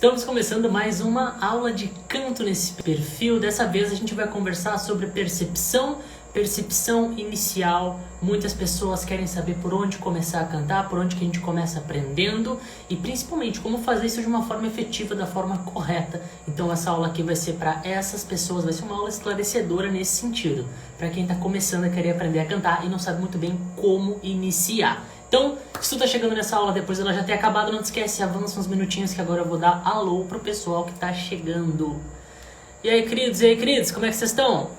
Estamos começando mais uma aula de canto nesse perfil. Dessa vez a gente vai conversar sobre percepção inicial. Muitas pessoas querem saber por onde começar a cantar, por onde que a gente começa aprendendo e principalmente como fazer isso de uma forma efetiva, da forma correta. Então essa aula aqui vai ser para essas pessoas, vai ser uma aula esclarecedora nesse sentido, para quem está começando a querer aprender a cantar e não sabe muito bem como iniciar. Então, se tu tá chegando nessa aula depois dela já ter acabado, não te esquece, avança uns minutinhos que agora eu vou dar alô pro pessoal que tá chegando. E aí, queridos, como é que vocês estão?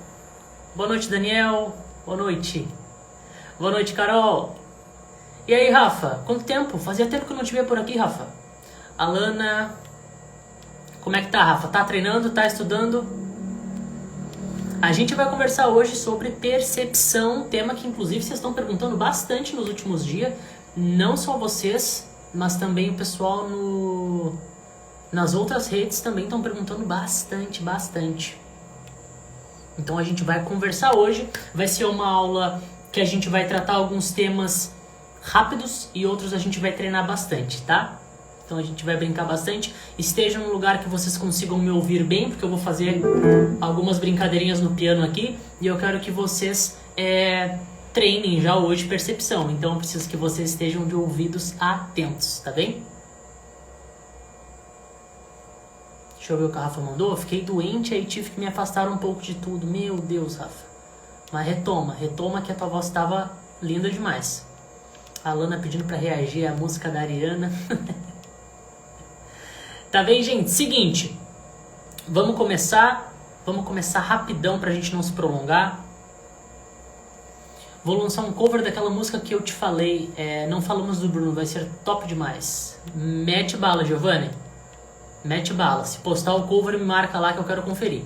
Boa noite, Daniel. Boa noite. Boa noite, Carol. E aí, Rafa? Quanto tempo? Fazia tempo que eu não te via por aqui, Rafa. Alana. Como é que tá, Rafa? Tá treinando? Tá estudando? A gente vai conversar hoje sobre percepção, tema que inclusive vocês estão perguntando bastante nos últimos dias. Não só vocês, mas também o pessoal nas outras redes também estão perguntando bastante. Então a gente vai conversar hoje. Vai ser uma aula que a gente vai tratar alguns temas rápidos e outros a gente vai treinar bastante, tá? Então a gente vai brincar bastante. Esteja num lugar que vocês consigam me ouvir bem, porque eu vou fazer algumas brincadeirinhas no piano aqui. E eu quero que vocês treinem já hoje percepção. Então eu preciso que vocês estejam de ouvidos atentos, tá bem? Deixa eu ver o que a Rafa mandou. Fiquei doente, aí tive que me afastar um pouco de tudo. Meu Deus, Rafa. Mas retoma que a tua voz estava linda demais. A Alana pedindo pra reagir à música da Ariana. Tá bem, gente? Seguinte, vamos começar rapidão pra gente não se prolongar. Vou lançar um cover daquela música que eu te falei, não falamos do Bruno, vai ser top demais. Mete bala, Giovanni. Mete bala. Se postar o cover, me marca lá que eu quero conferir.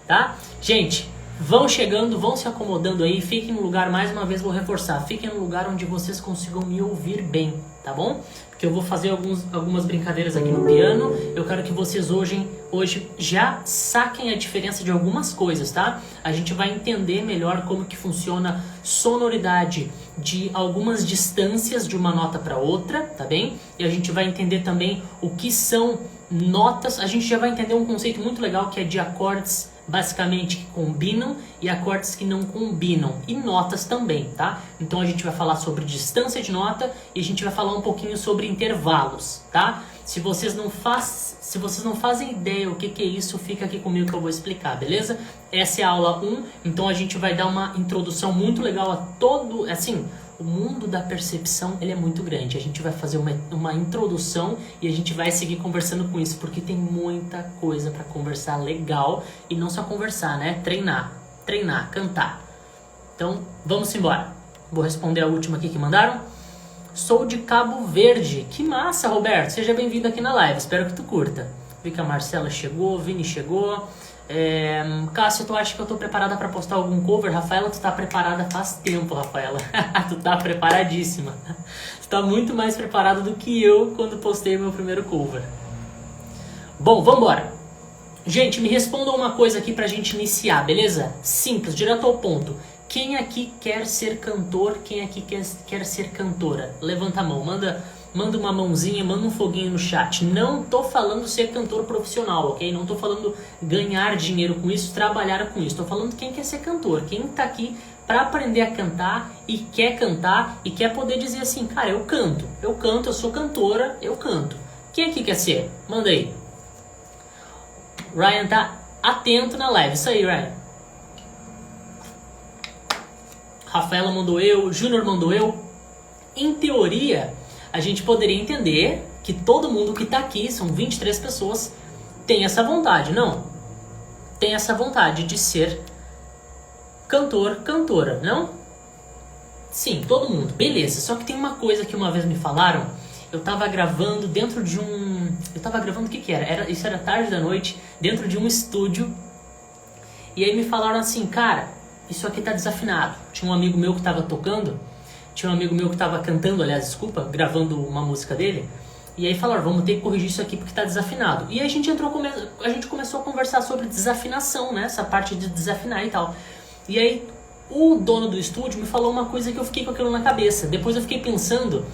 Tá? Gente, vão chegando, vão se acomodando aí, fiquem no lugar, mais uma vez vou reforçar, fiquem no lugar onde vocês consigam me ouvir bem, tá bom? Porque eu vou fazer algumas brincadeiras aqui no piano, eu quero que vocês hoje já saquem a diferença de algumas coisas, tá? A gente vai entender melhor como que funciona sonoridade de algumas distâncias de uma nota para outra, tá bem? E a gente vai entender também o que são notas, a gente já vai entender um conceito muito legal que é de acordes basicamente que combinam e acordes que não combinam e notas também, tá? Então a gente vai falar sobre distância de nota e a gente vai falar um pouquinho sobre intervalos, tá? Se vocês não fazem ideia o que é isso, fica aqui comigo que eu vou explicar, beleza? Essa é a aula 1, então a gente vai dar uma introdução muito legal a todo, assim, o mundo da percepção, ele é muito grande. A gente vai fazer uma introdução e a gente vai seguir conversando com isso, porque tem muita coisa para conversar legal. E não só conversar, né? Treinar, cantar. Então, vamos embora. Vou responder a última aqui que mandaram. Sou de Cabo Verde. Que massa, Roberto. Seja bem-vindo aqui na live. Espero que tu curta. Vi que a Marcela chegou, Vini chegou. Cássio, tu acha que eu tô preparada pra postar algum cover? Rafaela, tu tá preparada faz tempo, Rafaela. Tu tá preparadíssima. Tu tá muito mais preparada do que eu quando postei meu primeiro cover. Bom, vambora. Gente, me respondam uma coisa aqui pra gente iniciar, beleza? Simples, direto ao ponto. Quem aqui quer ser cantor? Quem aqui quer ser cantora? Levanta a mão, manda uma mãozinha, manda um foguinho no chat. Não tô falando ser cantor profissional, ok? Não tô falando ganhar dinheiro com isso, trabalhar com isso. Tô falando quem quer ser cantor, quem tá aqui pra aprender a cantar e quer poder dizer assim, cara, eu canto, eu sou cantora, eu canto. Quem aqui quer ser? Manda aí. Ryan tá atento na live, isso aí, Ryan. Rafaela mandou eu, Júnior mandou eu. Em teoria, a gente poderia entender que todo mundo que está aqui, são 23 pessoas, tem essa vontade, não? Tem essa vontade de ser cantor, cantora, não? Sim, todo mundo, beleza. Só que tem uma coisa que uma vez me falaram, eu tava gravando dentro de um... Eu tava gravando o que era? Isso era tarde da noite, dentro de um estúdio. E aí me falaram assim, cara, isso aqui tá desafinado. Tinha um amigo meu que tava tocando... Tinha um amigo meu que estava cantando, aliás, desculpa, gravando uma música dele. E aí falaram, vamos ter que corrigir isso aqui porque está desafinado. E aí a gente começou a conversar sobre desafinação, né? Essa parte de desafinar e tal. E aí o dono do estúdio me falou uma coisa que eu fiquei com aquilo na cabeça. Depois eu fiquei pensando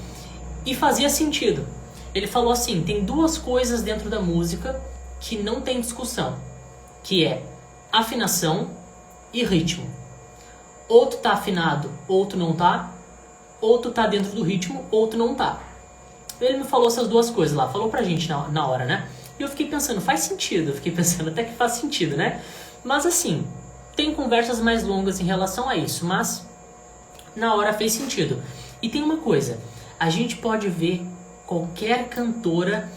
e fazia sentido. Ele falou assim, tem duas coisas dentro da música que não tem discussão, que é afinação e ritmo. Ou tu tá afinado, ou tu não tá, ou tu tá dentro do ritmo, ou tu não tá. Ele me falou essas duas coisas lá, falou pra gente na hora, né? E eu fiquei pensando, faz sentido, eu fiquei pensando até que faz sentido, né? Mas assim, tem conversas mais longas em relação a isso, mas na hora fez sentido. E tem uma coisa, a gente pode ver qualquer cantora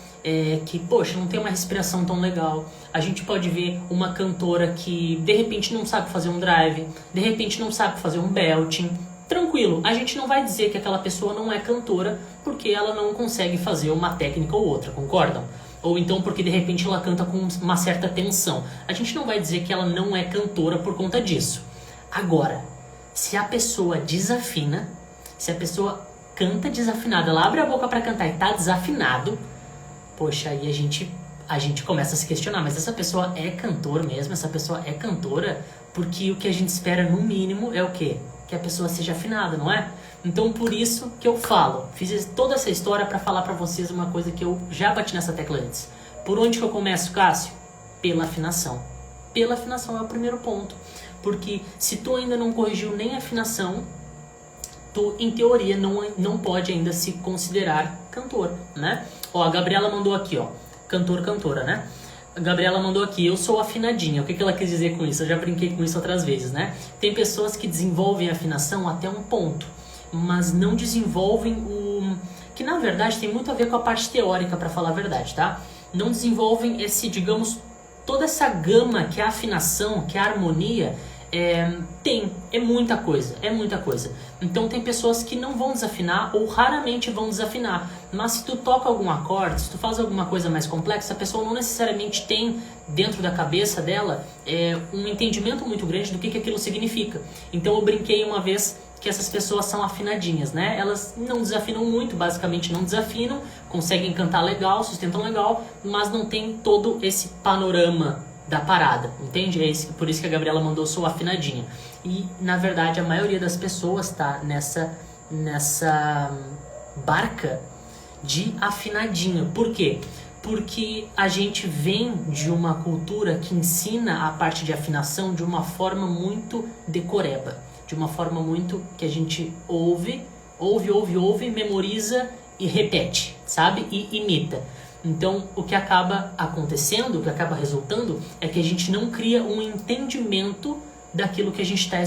que, poxa, não tem uma respiração tão legal. A gente pode ver uma cantora que de repente não sabe fazer um drive, de repente não sabe fazer um belting. Tranquilo, a gente não vai dizer que aquela pessoa não é cantora porque ela não consegue fazer uma técnica ou outra, concordam? Ou então porque de repente ela canta com uma certa tensão. A gente não vai dizer que ela não é cantora por conta disso. Agora, se a pessoa desafina, se a pessoa canta desafinada, ela abre a boca pra cantar e tá desafinado, poxa, aí a gente começa a se questionar, mas essa pessoa é cantor mesmo? Essa pessoa é cantora? Porque o que a gente espera no mínimo é o quê? Que a pessoa seja afinada, não é? Então por isso que eu falo, fiz toda essa história para falar para vocês uma coisa que eu já bati nessa tecla antes. Por onde que eu começo, Cássio? Pela afinação. Pela afinação é o primeiro ponto. Porque se tu ainda não corrigiu nem a afinação, tu, em teoria, não pode ainda se considerar cantor, né? Ó, a Gabriela mandou aqui, ó. Cantor, cantora, né? A Gabriela mandou aqui, eu sou afinadinha. O que ela quis dizer com isso? Eu já brinquei com isso outras vezes, né? Tem pessoas que desenvolvem a afinação até um ponto, mas não desenvolvem o... que na verdade tem muito a ver com a parte teórica, para falar a verdade, tá? Não desenvolvem esse, digamos, toda essa gama que é a afinação, que é a harmonia, é muita coisa, é muita coisa. Então tem pessoas que não vão desafinar ou raramente vão desafinar, mas se tu toca algum acorde, se tu faz alguma coisa mais complexa, a pessoa não necessariamente tem dentro da cabeça dela um entendimento muito grande do que aquilo significa. Então eu brinquei uma vez que essas pessoas são afinadinhas, né? Elas não desafinam muito, basicamente não desafinam, conseguem cantar legal, sustentam legal, mas não tem todo esse panorama da parada, entende? Por isso que a Gabriela mandou sou afinadinha. E, na verdade, a maioria das pessoas tá nessa barca de afinadinho. Por quê? Porque a gente vem de uma cultura que ensina a parte de afinação de uma forma muito decoreba. De uma forma muito que a gente ouve, memoriza e repete, sabe? E imita. Então, o que acaba acontecendo, o que acaba resultando, é que a gente não cria um entendimento daquilo que a gente está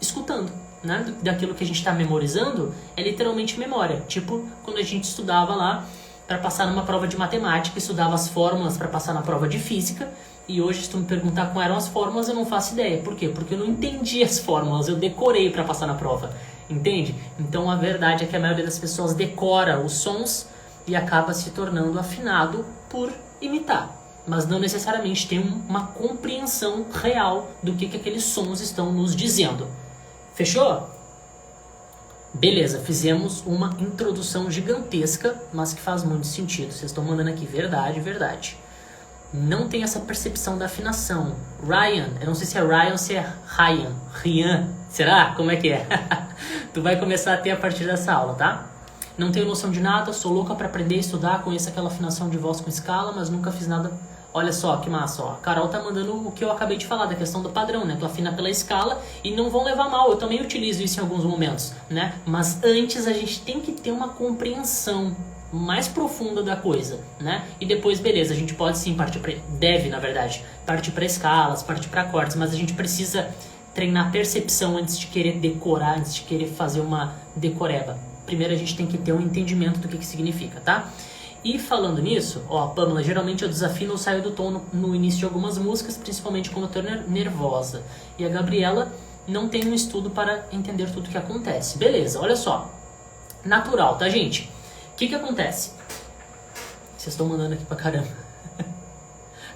escutando, né? Daquilo que a gente está memorizando, é literalmente memória. Tipo, quando a gente estudava lá para passar numa prova de matemática, estudava as fórmulas para passar na prova de física, e hoje, se tu me perguntar quais eram as fórmulas, eu não faço ideia. Por quê? Porque eu não entendi as fórmulas, eu decorei para passar na prova, entende? Então, a verdade é que a maioria das pessoas decora os sons e acaba se tornando afinado por imitar, mas não necessariamente tem uma compreensão real do que aqueles sons estão nos dizendo. Fechou? Beleza, fizemos uma introdução gigantesca, mas que faz muito sentido. Vocês estão mandando aqui, verdade, verdade. Não tem essa percepção da afinação. Ryan, eu não sei se é Ryan ou se é Ryan, será? Como é que é? Tu vai começar a ter a partir dessa aula, tá? Não tenho noção de nada, sou louca pra aprender a estudar, conheço aquela afinação de voz com escala, mas nunca fiz nada. Olha só, que massa, ó. A Carol tá mandando o que eu acabei de falar, da questão do padrão, né? Tu afina pela escala e não vão levar mal, eu também utilizo isso em alguns momentos, né? Mas antes a gente tem que ter uma compreensão mais profunda da coisa, né? E depois, beleza, a gente pode sim partir pra... deve, na verdade, partir pra escalas, partir pra acordes, mas a gente precisa treinar percepção antes de querer decorar, antes de querer fazer uma decoreba. Primeiro a gente tem que ter um entendimento do que significa, tá? E falando nisso, ó, Pamela, geralmente eu desafino ou saio do tom no início de algumas músicas, principalmente quando eu tô nervosa. E a Gabriela não tem um estudo para entender tudo o que acontece. Beleza, olha só. Natural, tá, gente? O que acontece? Vocês estão mandando aqui pra caramba.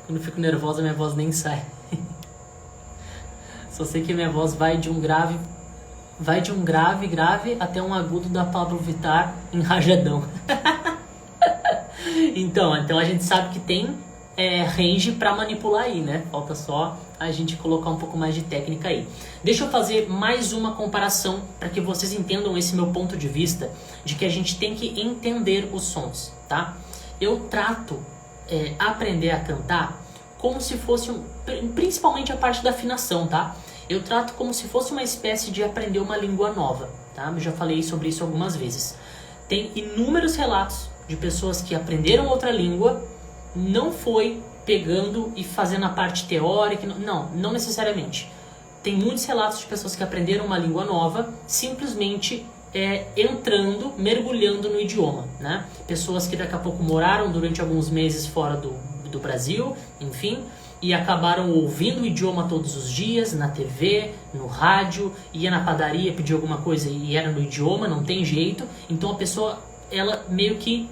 Quando eu fico nervosa, minha voz nem sai. Só sei que minha voz vai de um grave até um agudo da Pablo Vittar em Rajadão. Então a gente sabe que tem range para manipular aí, né? Falta só a gente colocar um pouco mais de técnica aí. Deixa eu fazer mais uma comparação para que vocês entendam esse meu ponto de vista de que a gente tem que entender os sons, tá? Eu trato aprender a cantar como se fosse, principalmente a parte da afinação, tá? Eu trato como se fosse uma espécie de aprender uma língua nova, tá? Eu já falei sobre isso algumas vezes. Tem inúmeros relatos de pessoas que aprenderam outra língua, não foi pegando e fazendo a parte teórica, não necessariamente. Tem muitos relatos de pessoas que aprenderam uma língua nova, simplesmente entrando, mergulhando no idioma, né? Pessoas que daqui a pouco moraram durante alguns meses fora do Brasil, enfim, e acabaram ouvindo o idioma todos os dias, na TV, no rádio, ia na padaria pedir alguma coisa e era no idioma, não tem jeito. Então a pessoa, ela meio que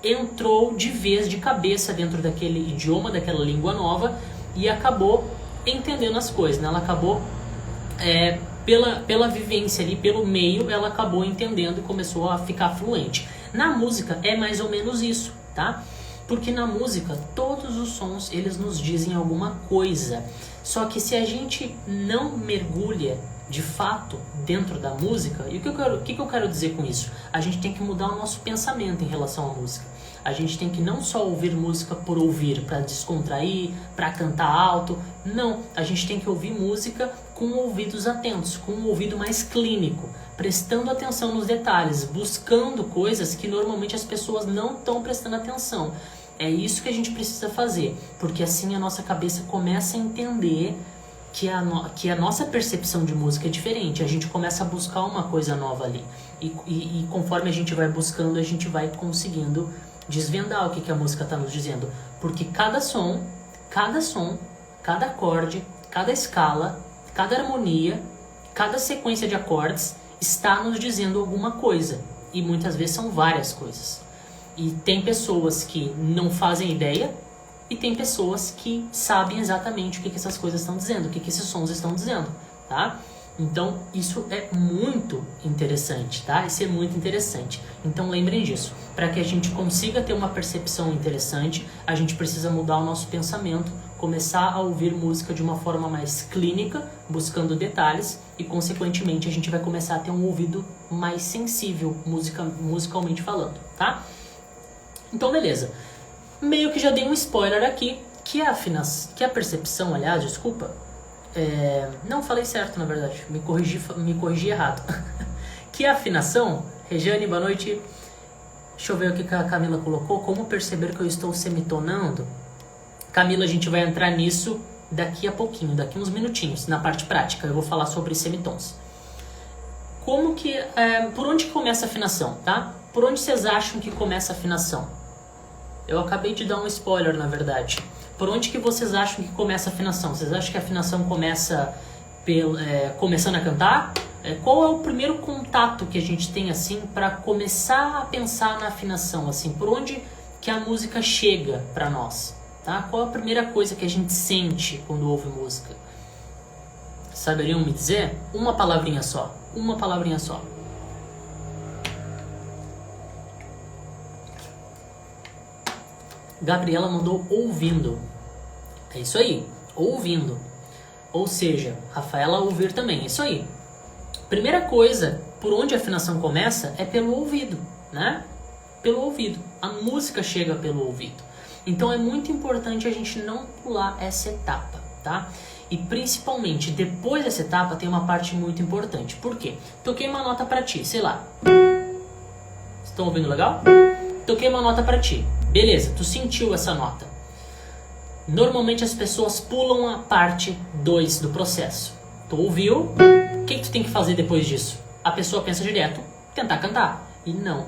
entrou de vez, de cabeça dentro daquele idioma, daquela língua nova e acabou entendendo as coisas, né? Ela acabou, pela vivência ali, pelo meio, ela acabou entendendo e começou a ficar fluente. Na música é mais ou menos isso, tá? Porque na música, todos os sons, eles nos dizem alguma coisa. Só que se a gente não mergulha, de fato, dentro da música... E o que eu quero dizer com isso? A gente tem que mudar o nosso pensamento em relação à música. A gente tem que não só ouvir música por ouvir, para descontrair, para cantar alto. Não, a gente tem que ouvir música com ouvidos atentos, com um ouvido mais clínico, prestando atenção nos detalhes, buscando coisas que normalmente as pessoas não estão prestando atenção. É isso que a gente precisa fazer, porque assim a nossa cabeça começa a entender que a nossa percepção de música é diferente. A gente começa a buscar uma coisa nova ali. E conforme a gente vai buscando, a gente vai conseguindo desvendar o que a música está nos dizendo. Porque cada som, cada acorde, cada escala, cada harmonia, cada sequência de acordes está nos dizendo alguma coisa. E muitas vezes são várias coisas. E tem pessoas que não fazem ideia e tem pessoas que sabem exatamente o que essas coisas estão dizendo, o que esses sons estão dizendo, tá? Então, isso é muito interessante, tá? Isso é muito interessante. Então, lembrem disso. Para que a gente consiga ter uma percepção interessante, a gente precisa mudar o nosso pensamento, começar a ouvir música de uma forma mais clínica, buscando detalhes, e, consequentemente, a gente vai começar a ter um ouvido mais sensível, musicalmente falando, tá? Então, beleza. Meio que já dei um spoiler aqui, que a percepção, aliás, desculpa, não falei certo, na verdade, me corrigi errado. Que a afinação, Regiane, boa noite. Deixa eu ver o que a Camila colocou. Como perceber que eu estou semitonando? Camila, a gente vai entrar nisso daqui a pouquinho, daqui uns minutinhos, na parte prática. Eu vou falar sobre semitons. Por onde que começa a afinação, tá? Por onde vocês acham que começa a afinação? Eu acabei de dar um spoiler, na verdade. Por onde que vocês acham que começa a afinação? Vocês acham que a afinação começa começando a cantar? Qual é o primeiro contato que a gente tem assim para começar a pensar na afinação? Assim, por onde que a música chega para nós? Tá? Qual a primeira coisa que a gente sente quando ouve música? Saberiam me dizer? Uma palavrinha só. Uma palavrinha só. Gabriela mandou ouvindo. É isso aí, ouvindo. Ou seja, Rafaela ouvir também, é isso aí. Primeira coisa, por onde a afinação começa é pelo ouvido, né? Pelo ouvido. A música chega pelo ouvido. Então é muito importante a gente não pular essa etapa, tá? E principalmente depois dessa etapa tem uma parte muito importante. Por quê? Toquei uma nota pra ti, sei lá. Estão ouvindo legal? Toquei uma nota pra ti. Beleza, tu sentiu essa nota. Normalmente as pessoas pulam a parte 2 do processo. Tu ouviu, o que tu tem que fazer depois disso? A pessoa pensa direto, tentar cantar. E não.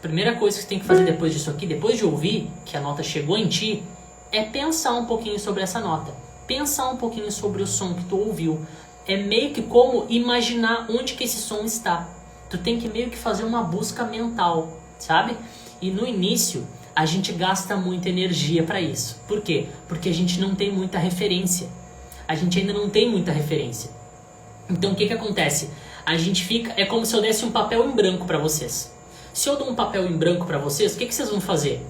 Primeira coisa que tu tem que fazer depois disso aqui, depois de ouvir que a nota chegou em ti, é pensar um pouquinho sobre essa nota. Pensar um pouquinho sobre o som que tu ouviu. É meio que como imaginar onde que esse som está. Tu tem que meio que fazer uma busca mental, sabe? E no início, a gente gasta muita energia para isso. Por quê? Porque a gente não tem muita referência. A gente ainda não tem muita referência. Então, o que acontece? A gente fica... É como se eu desse um papel em branco para vocês. Se eu dou um papel em branco para vocês, o que vocês vão fazer?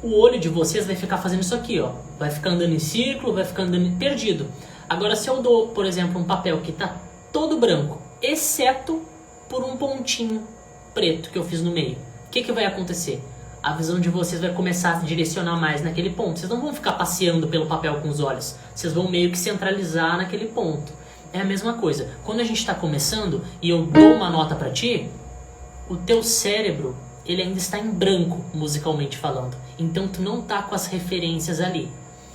o olho de vocês vai ficar fazendo isso aqui, ó. Vai ficar andando em círculo, vai ficar andando perdido. Agora, se eu dou, por exemplo, um papel que tá todo branco, exceto por um pontinho preto que eu fiz no meio, o que vai acontecer? A visão de vocês vai começar a direcionar mais naquele ponto. Vocês não vão ficar passeando pelo papel com os olhos. Vocês vão meio que centralizar naquele ponto. É a mesma coisa. Quando a gente está começando e eu dou uma nota para ti, o teu cérebro, ele ainda está em branco, musicalmente falando. Então tu não tá com as referências ali.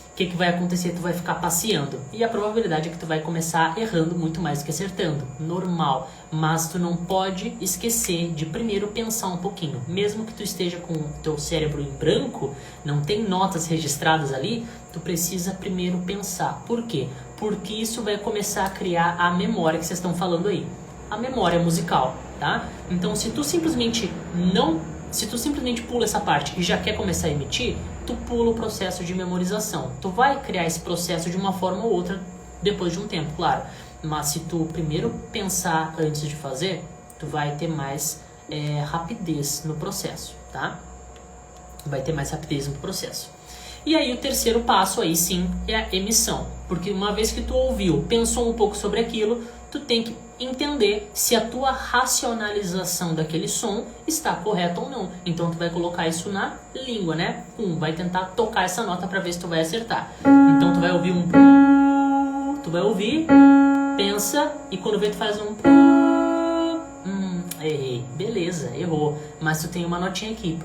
O que vai acontecer? Tu vai ficar passeando. E a probabilidade é que tu vai começar errando muito mais do que acertando. Normal. Mas tu não pode esquecer de primeiro pensar um pouquinho. Mesmo que tu esteja com o teu cérebro em branco, não tem notas registradas ali, tu precisa primeiro pensar. Por quê? Porque isso vai começar a criar a memória que vocês estão falando aí. A memória musical, tá? Então, se tu simplesmente pula essa parte e já quer começar a emitir, tu pula o processo de memorização. Tu vai criar esse processo de uma forma ou outra depois de um tempo, claro. Mas se tu primeiro pensar antes de fazer, tu vai ter mais rapidez no processo, tá? Vai ter mais rapidez no processo. E aí o terceiro passo aí sim é a emissão. Porque uma vez que tu ouviu, pensou um pouco sobre aquilo, tu tem que entender se a tua racionalização daquele som está correta ou não. Então tu vai colocar isso na língua, né? Vai tentar tocar essa nota para ver se tu vai acertar. Então tu vai ouvir tu vai ouvir, pensa, e quando vê tu faz errei. Beleza, errou. Mas tu tem uma notinha aqui.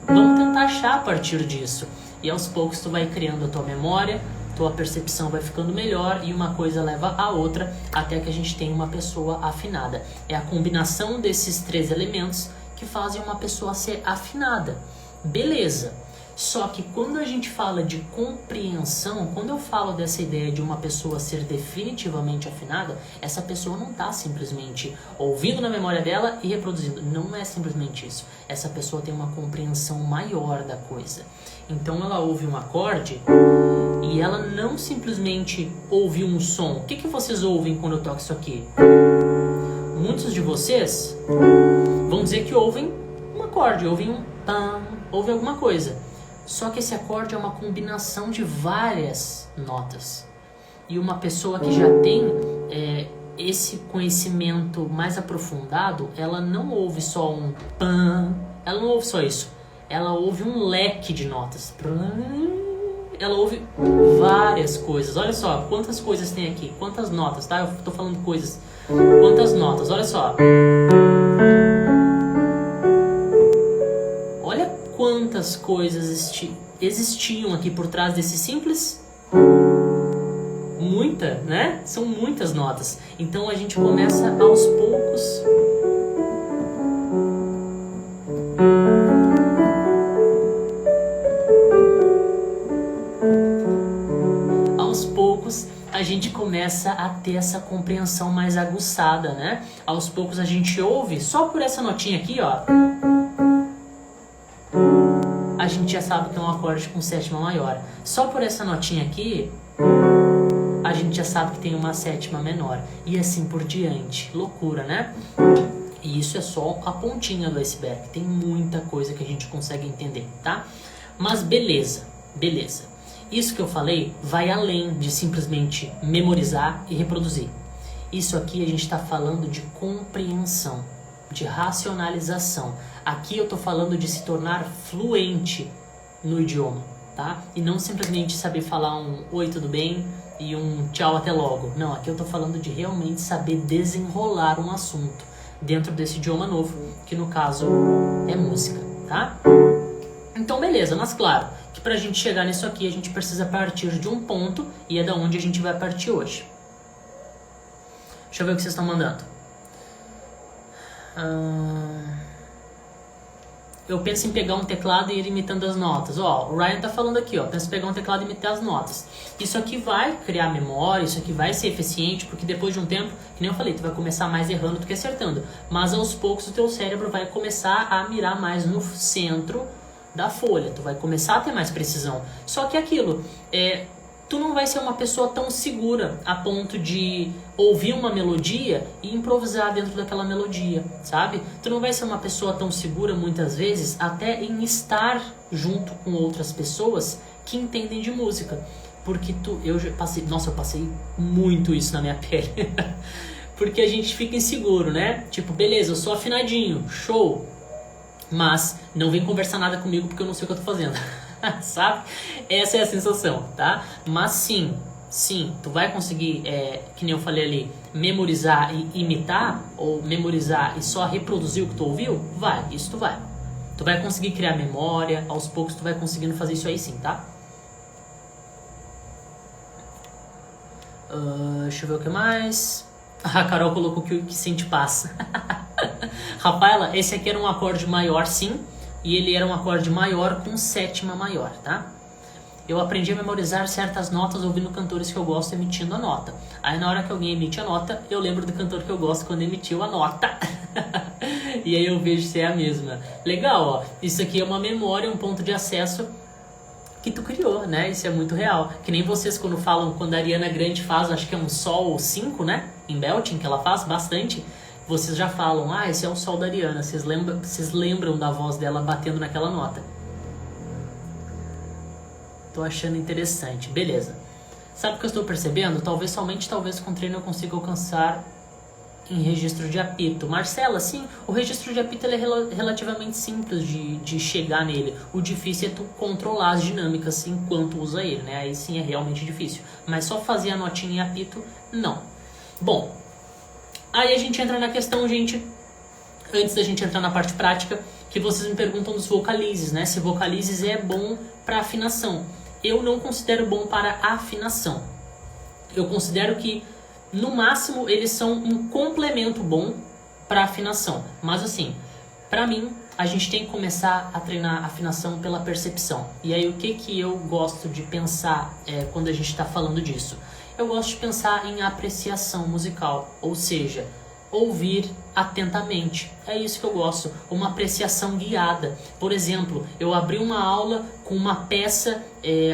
Vamos tentar achar a partir disso. E aos poucos tu vai criando a tua memória, tua percepção vai ficando melhor e uma coisa leva a outra até que a gente tenha uma pessoa afinada. É a combinação desses três elementos que fazem uma pessoa ser afinada. Beleza. Só que quando a gente fala de compreensão, quando eu falo dessa ideia de uma pessoa ser definitivamente afinada, essa pessoa não está simplesmente ouvindo na memória dela e reproduzindo. Não é simplesmente isso. Essa pessoa tem uma compreensão maior da coisa. Então ela ouve um acorde e ela não simplesmente ouve um som. O que vocês ouvem quando eu toco isso aqui? Muitos de vocês vão dizer que ouvem um acorde, ouvem um pam, ouvem alguma coisa. Só que esse acorde é uma combinação de várias notas. E uma pessoa que já tem esse conhecimento mais aprofundado, ela não ouve só um pam, ela não ouve só isso. Ela ouve um leque de notas. Ela ouve várias coisas. Olha só, quantas coisas tem aqui, quantas notas, tá? Eu tô falando coisas. Quantas notas, olha só. Quantas coisas existiam aqui por trás desse simples? Muita, né? São muitas notas. Então a gente começa aos poucos. Aos poucos a gente começa a ter essa compreensão mais aguçada, né? Aos poucos a gente ouve, só por essa notinha aqui, ó. A gente já sabe que é um acorde com sétima maior. Só por essa notinha aqui, a gente já sabe que tem uma sétima menor. E assim por diante. Loucura, né? E isso é só a pontinha do iceberg. Tem muita coisa que a gente consegue entender, tá? Mas beleza. Isso que eu falei vai além de simplesmente memorizar e reproduzir. Isso aqui a gente está falando de compreensão, de racionalização. Aqui eu estou falando de se tornar fluente no idioma, tá? E não simplesmente saber falar um oi, tudo bem e um tchau, até logo. Não, aqui eu estou falando de realmente saber desenrolar um assunto dentro desse idioma novo, que no caso é música, tá? Então beleza, mas claro que pra gente chegar nisso aqui a gente precisa partir de um ponto e é da onde a gente vai partir hoje. Deixa eu ver o que vocês estão mandando. Eu penso em pegar um teclado e ir imitando as notas. Ó, o Ryan tá falando aqui, ó. Penso em pegar um teclado e imitar as notas. Isso aqui vai criar memória, isso aqui vai ser eficiente, porque depois de um tempo, que nem eu falei, tu vai começar mais errando do que acertando. Mas aos poucos o teu cérebro vai começar a mirar mais no centro da folha. Tu vai começar a ter mais precisão. Só que aquilo, tu não vai ser uma pessoa tão segura a ponto de ouvir uma melodia e improvisar dentro daquela melodia, sabe? Tu não vai ser uma pessoa tão segura, muitas vezes, até em estar junto com outras pessoas que entendem de música. Porque eu passei muito isso na minha pele. Porque a gente fica inseguro, né? Tipo, beleza, eu sou afinadinho, show. Mas não vem conversar nada comigo porque eu não sei o que eu tô fazendo. Sabe? Essa é a sensação, tá? Mas sim, tu vai conseguir, que nem eu falei ali, memorizar e imitar, ou memorizar e só reproduzir o que tu ouviu? Vai, isso tu vai. Tu vai conseguir criar memória, aos poucos tu vai conseguindo fazer isso aí sim, tá? Deixa eu ver o que mais. A Carol colocou que sente paz. Rafaela, esse aqui era um acorde maior sim, e ele era um acorde maior com sétima maior, tá? Eu aprendi a memorizar certas notas ouvindo cantores que eu gosto emitindo a nota. Aí na hora que alguém emite a nota, eu lembro do cantor que eu gosto quando emitiu a nota. E aí eu vejo se é a mesma. Legal, ó. Isso aqui é uma memória, um ponto de acesso que tu criou, né? Isso é muito real. Que nem vocês quando falam, quando a Ariana Grande faz, acho que é um Sol 5, né? Em belting, que ela faz bastante. Vocês já falam, esse é o Sol da Ariana. Vocês lembram da voz dela batendo naquela nota. Tô achando interessante. Beleza. Sabe o que eu estou percebendo? Talvez com treino eu consiga alcançar em registro de apito. Marcela, sim, o registro de apito ele é relativamente simples de chegar nele. O difícil é tu controlar as dinâmicas enquanto usa ele, né? Aí sim é realmente difícil. Mas só fazer a notinha em apito, não. Bom, aí a gente entra na questão, gente, antes da gente entrar na parte prática, que vocês me perguntam dos vocalizes, né? Se vocalizes é bom para afinação. Eu não considero bom para afinação. Eu considero que no máximo eles são um complemento bom para afinação. Mas assim, para mim, a gente tem que começar a treinar a afinação pela percepção. E aí o que eu gosto de pensar quando a gente está falando disso? Eu gosto de pensar em apreciação musical, ou seja, ouvir atentamente. É isso que eu gosto, uma apreciação guiada. Por exemplo, eu abri uma aula com uma peça,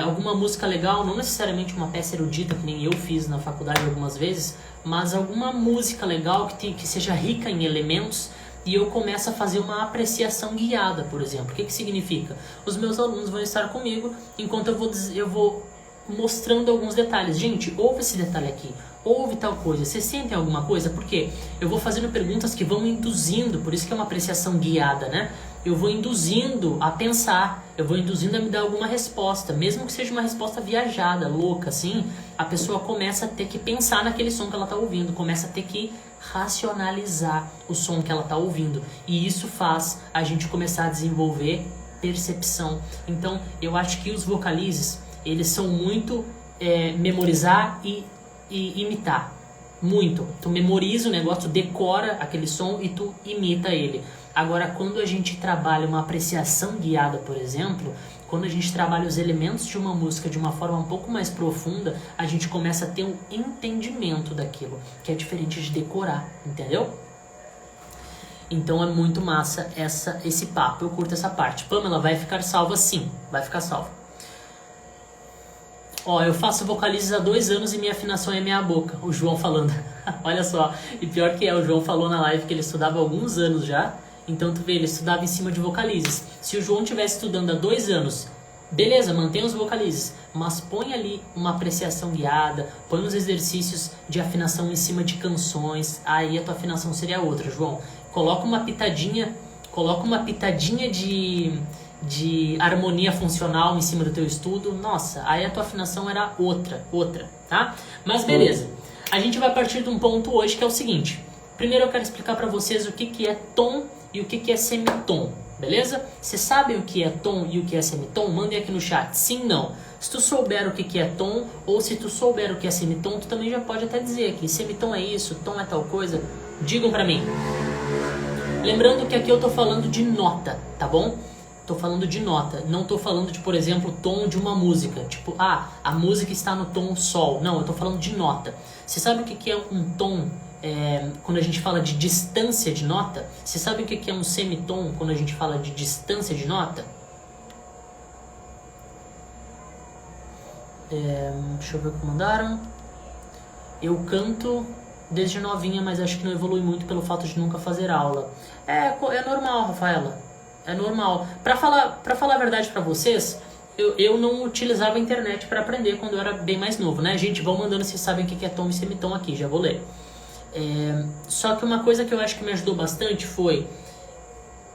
alguma música legal, não necessariamente uma peça erudita, que nem eu fiz na faculdade algumas vezes, mas alguma música legal que seja rica em elementos, e eu começo a fazer uma apreciação guiada, por exemplo. O que significa? Os meus alunos vão estar comigo enquanto eu vou mostrando alguns detalhes. Gente, ouve esse detalhe aqui, ouve tal coisa, vocês sentem alguma coisa? Porque eu vou fazendo perguntas que vão me induzindo, por isso que é uma apreciação guiada, né? Eu vou induzindo a pensar, eu vou induzindo a me dar alguma resposta, mesmo que seja uma resposta viajada, louca, assim, a pessoa começa a ter que pensar naquele som que ela está ouvindo, começa a ter que racionalizar o som que ela está ouvindo, e isso faz a gente começar a desenvolver percepção. Então, eu acho que os vocalizes, eles são muito memorizar e imitar. Muito. Tu memoriza o negócio, tu decora aquele som e tu imita ele. Agora, quando a gente trabalha uma apreciação guiada, por exemplo, quando a gente trabalha os elementos de uma música de uma forma um pouco mais profunda, a gente começa a ter um entendimento daquilo, que é diferente de decorar, entendeu? Então é muito massa esse papo, eu curto essa parte. Pamela, vai ficar salva sim, vai ficar salva. Ó, eu faço vocalizes há 2 anos e minha afinação é meia boca. O João falando. Olha só. E pior que o João falou na live que ele estudava há alguns anos já. Então tu vê, ele estudava em cima de vocalizes. Se o João estivesse estudando há 2 anos, beleza, mantém os vocalizes. Mas põe ali uma apreciação guiada, põe uns exercícios de afinação em cima de canções. Aí a tua afinação seria outra, João. Coloca uma pitadinha de harmonia funcional em cima do teu estudo, nossa, aí a tua afinação era outra, tá? Mas beleza, a gente vai partir de um ponto hoje que é o seguinte. Primeiro eu quero explicar pra vocês o que é tom e o que é semitom, beleza? Vocês sabem o que é tom e o que é semitom? Mandem aqui no chat, sim, não. Se tu souber o que é tom, ou se tu souber o que é semitom, tu também já pode até dizer aqui, semitom é isso, tom é tal coisa, digam pra mim. Lembrando que aqui eu tô falando de nota, tá bom? Tô falando de nota, não tô falando de, por exemplo, tom de uma música. Tipo, a música está no tom sol. Não, eu tô falando de nota. Você sabe o que é um tom quando a gente fala de distância de nota? Você sabe o que é um semitom quando a gente fala de distância de nota? Deixa eu ver o que mandaram. Eu canto desde novinha, mas acho que não evolui muito pelo fato de nunca fazer aula. É normal, Rafaela. É normal. Pra falar a verdade pra vocês, eu não utilizava a internet pra aprender quando eu era bem mais novo, né? Gente, vão mandando se vocês sabem o que é tom e semitom aqui, já vou ler. Só que uma coisa que eu acho que me ajudou bastante foi...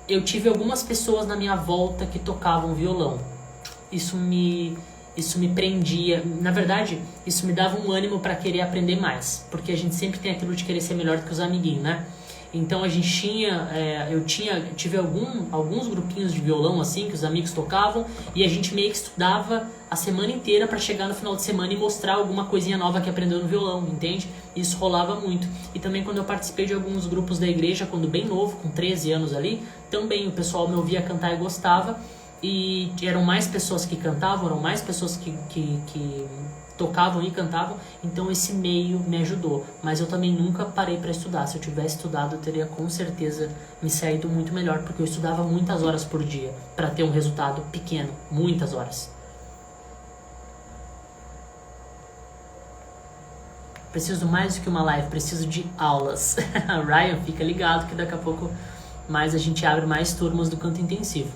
Eu tive algumas pessoas na minha volta que tocavam violão. Isso me prendia. Na verdade, isso me dava um ânimo pra querer aprender mais. Porque a gente sempre tem aquilo de querer ser melhor do que os amiguinhos, né? Então a gente tive alguns grupinhos de violão assim que os amigos tocavam e a gente meio que estudava a semana inteira para chegar no final de semana e mostrar alguma coisinha nova que aprendeu no violão, entende? Isso rolava muito. E também quando eu participei de alguns grupos da igreja, quando bem novo, com 13 anos ali, também o pessoal me ouvia cantar e gostava, e eram mais pessoas que cantavam, eram mais pessoas que tocavam e cantavam, então esse meio me ajudou. Mas eu também nunca parei para estudar. Se eu tivesse estudado, eu teria com certeza me saído muito melhor, porque eu estudava muitas horas por dia para ter um resultado pequeno, muitas horas. Preciso mais do que uma live, preciso de aulas. Ryan, fica ligado que daqui a pouco mais a gente abre mais turmas do canto intensivo.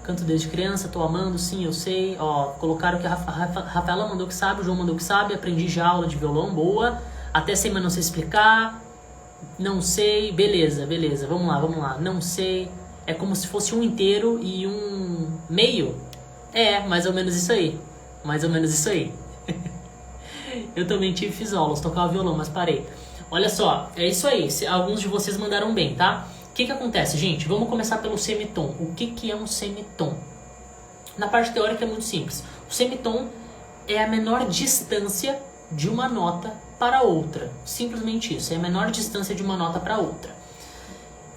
Canto desde criança, tô amando, sim, eu sei. Ó, colocaram que a Rafaela mandou que sabe, o João mandou que sabe. Aprendi já aula de violão, boa. Até sei, mas não sei explicar. Não sei, beleza. Vamos lá. Não sei. É como se fosse um inteiro e um meio. Mais ou menos isso aí. Eu também fiz aulas, tocava violão, mas parei. Olha só, é isso aí. Alguns de vocês mandaram bem, tá? O que acontece, gente? Vamos começar pelo semitom. O que é um semitom? Na parte teórica é muito simples. O semitom é a menor distância de uma nota para outra. Simplesmente isso. É a menor distância de uma nota para outra.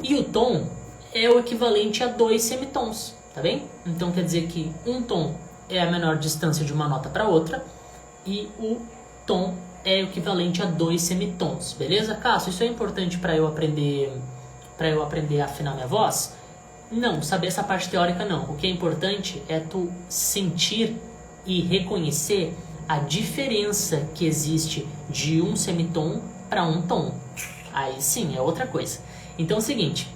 E o tom é o equivalente a 2 semitons, tá bem? Então quer dizer que um tom é a menor distância de uma nota para outra e o tom é o equivalente a 2 semitons, beleza? Cássio, isso é importante para eu aprender a afinar minha voz? Não, saber essa parte teórica não. O que é importante é tu sentir e reconhecer a diferença que existe de um semitom para um tom. Aí sim, é outra coisa. Então é o seguinte,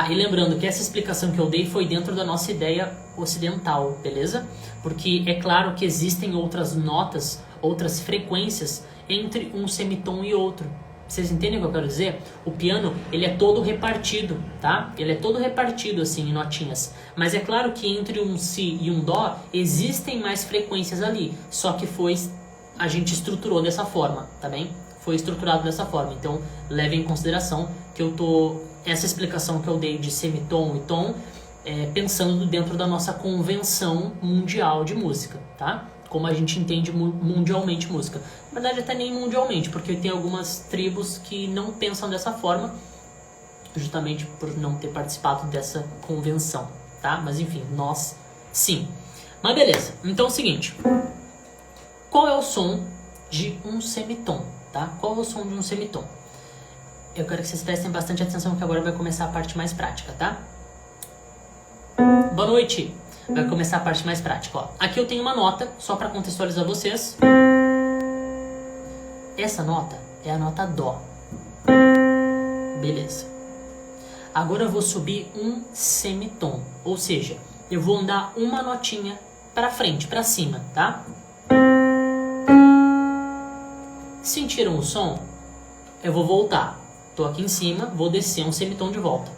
e lembrando que essa explicação que eu dei foi dentro da nossa ideia ocidental, beleza? Porque é claro que existem outras notas, outras frequências entre um semitom e outro. Vocês entendem o que eu quero dizer? O piano, ele é todo repartido, tá? Ele é todo repartido, assim, em notinhas. Mas é claro que entre um si e um dó, existem mais frequências ali. Só que a gente estruturou dessa forma, tá bem? Foi estruturado dessa forma. Então, levem em consideração que essa explicação que eu dei de semitom e tom, pensando dentro da nossa convenção mundial de música, tá? Como a gente entende mundialmente música. Na verdade, até nem mundialmente, porque tem algumas tribos que não pensam dessa forma, justamente por não ter participado dessa convenção, tá? Mas enfim, nós sim. Mas beleza, então é o seguinte. Qual é o som de um semitom, tá? Qual é o som de um semitom? Eu quero que vocês prestem bastante atenção, que agora vai começar a parte mais prática, tá? Boa noite! Vai começar a parte mais prática, ó. Aqui eu tenho uma nota, só para contextualizar vocês. Essa nota é a nota Dó. Beleza. Agora eu vou subir um semitom, ou seja, eu vou andar uma notinha para frente, para cima, tá? Sentiram o som? Eu vou voltar. Tô aqui em cima, vou descer um semitom de volta.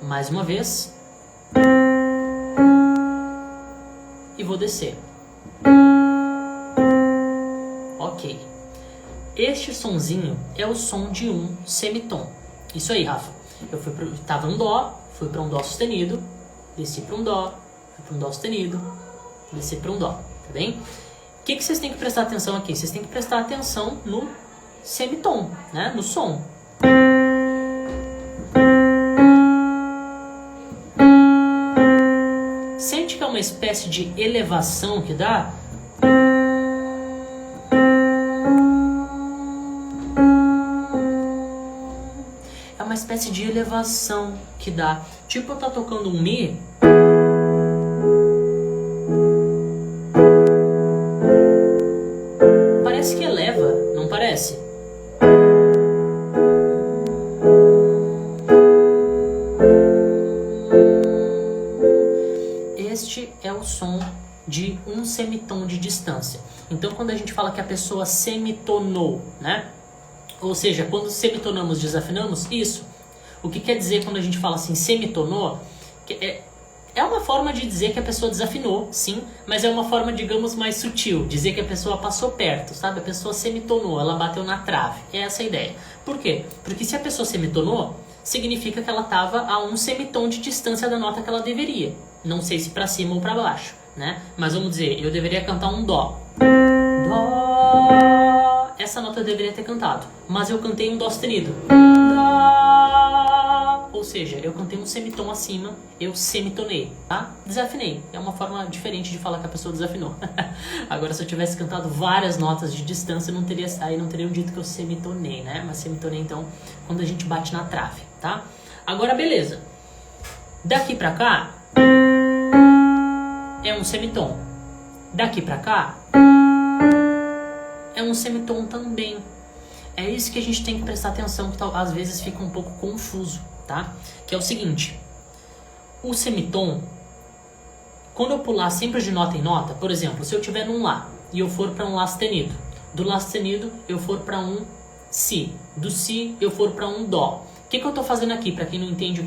Mais uma vez. E vou descer. Ok. Este sonzinho é o som de um semitom. Isso aí, Rafa. Tava um Dó, fui para um Dó sustenido, desci para um Dó, fui para um Dó sustenido, desci para um Dó, tá bem? O que vocês têm que prestar atenção aqui? Vocês têm que prestar atenção no semitom, né? No som. Sente que é uma espécie de elevação que dá? É uma espécie de elevação que dá. Tipo eu tá tocando um Mi este é o som de um semitom de distância. Então, quando a gente fala que a pessoa semitonou, né? Ou seja, quando semitonamos, desafinamos, isso. O que quer dizer quando a gente fala assim, semitonou? É uma forma de dizer que a pessoa desafinou, sim, mas é uma forma, digamos, mais sutil. Dizer que a pessoa passou perto, sabe? A pessoa semitonou, ela bateu na trave. É essa a ideia. Por quê? Porque se a pessoa semitonou, significa que ela estava a um semitom de distância da nota que ela deveria. Não sei se para cima ou para baixo, né? Mas vamos dizer, eu deveria cantar um dó. Dó. Essa nota eu deveria ter cantado, mas eu cantei um dó sustenido. Dó. Ou seja, eu cantei um semitom acima, eu semitonei, tá? Desafinei. É uma forma diferente de falar que a pessoa desafinou. Agora, se eu tivesse cantado várias notas de distância, não teriam dito que eu semitonei, né? Mas semitonei, então, quando a gente bate na trave, tá? Agora, beleza. Daqui pra cá é um semitom. Daqui pra cá é um semitom também. É isso que a gente tem que prestar atenção, que às vezes fica um pouco confuso, tá? Que é o seguinte, o semitom, quando eu pular sempre de nota em nota, por exemplo, se eu tiver num Lá e eu for para um Lá sustenido, do Lá sustenido eu for para um Si, do Si eu for para um Dó. O que eu tô fazendo aqui, para quem não entende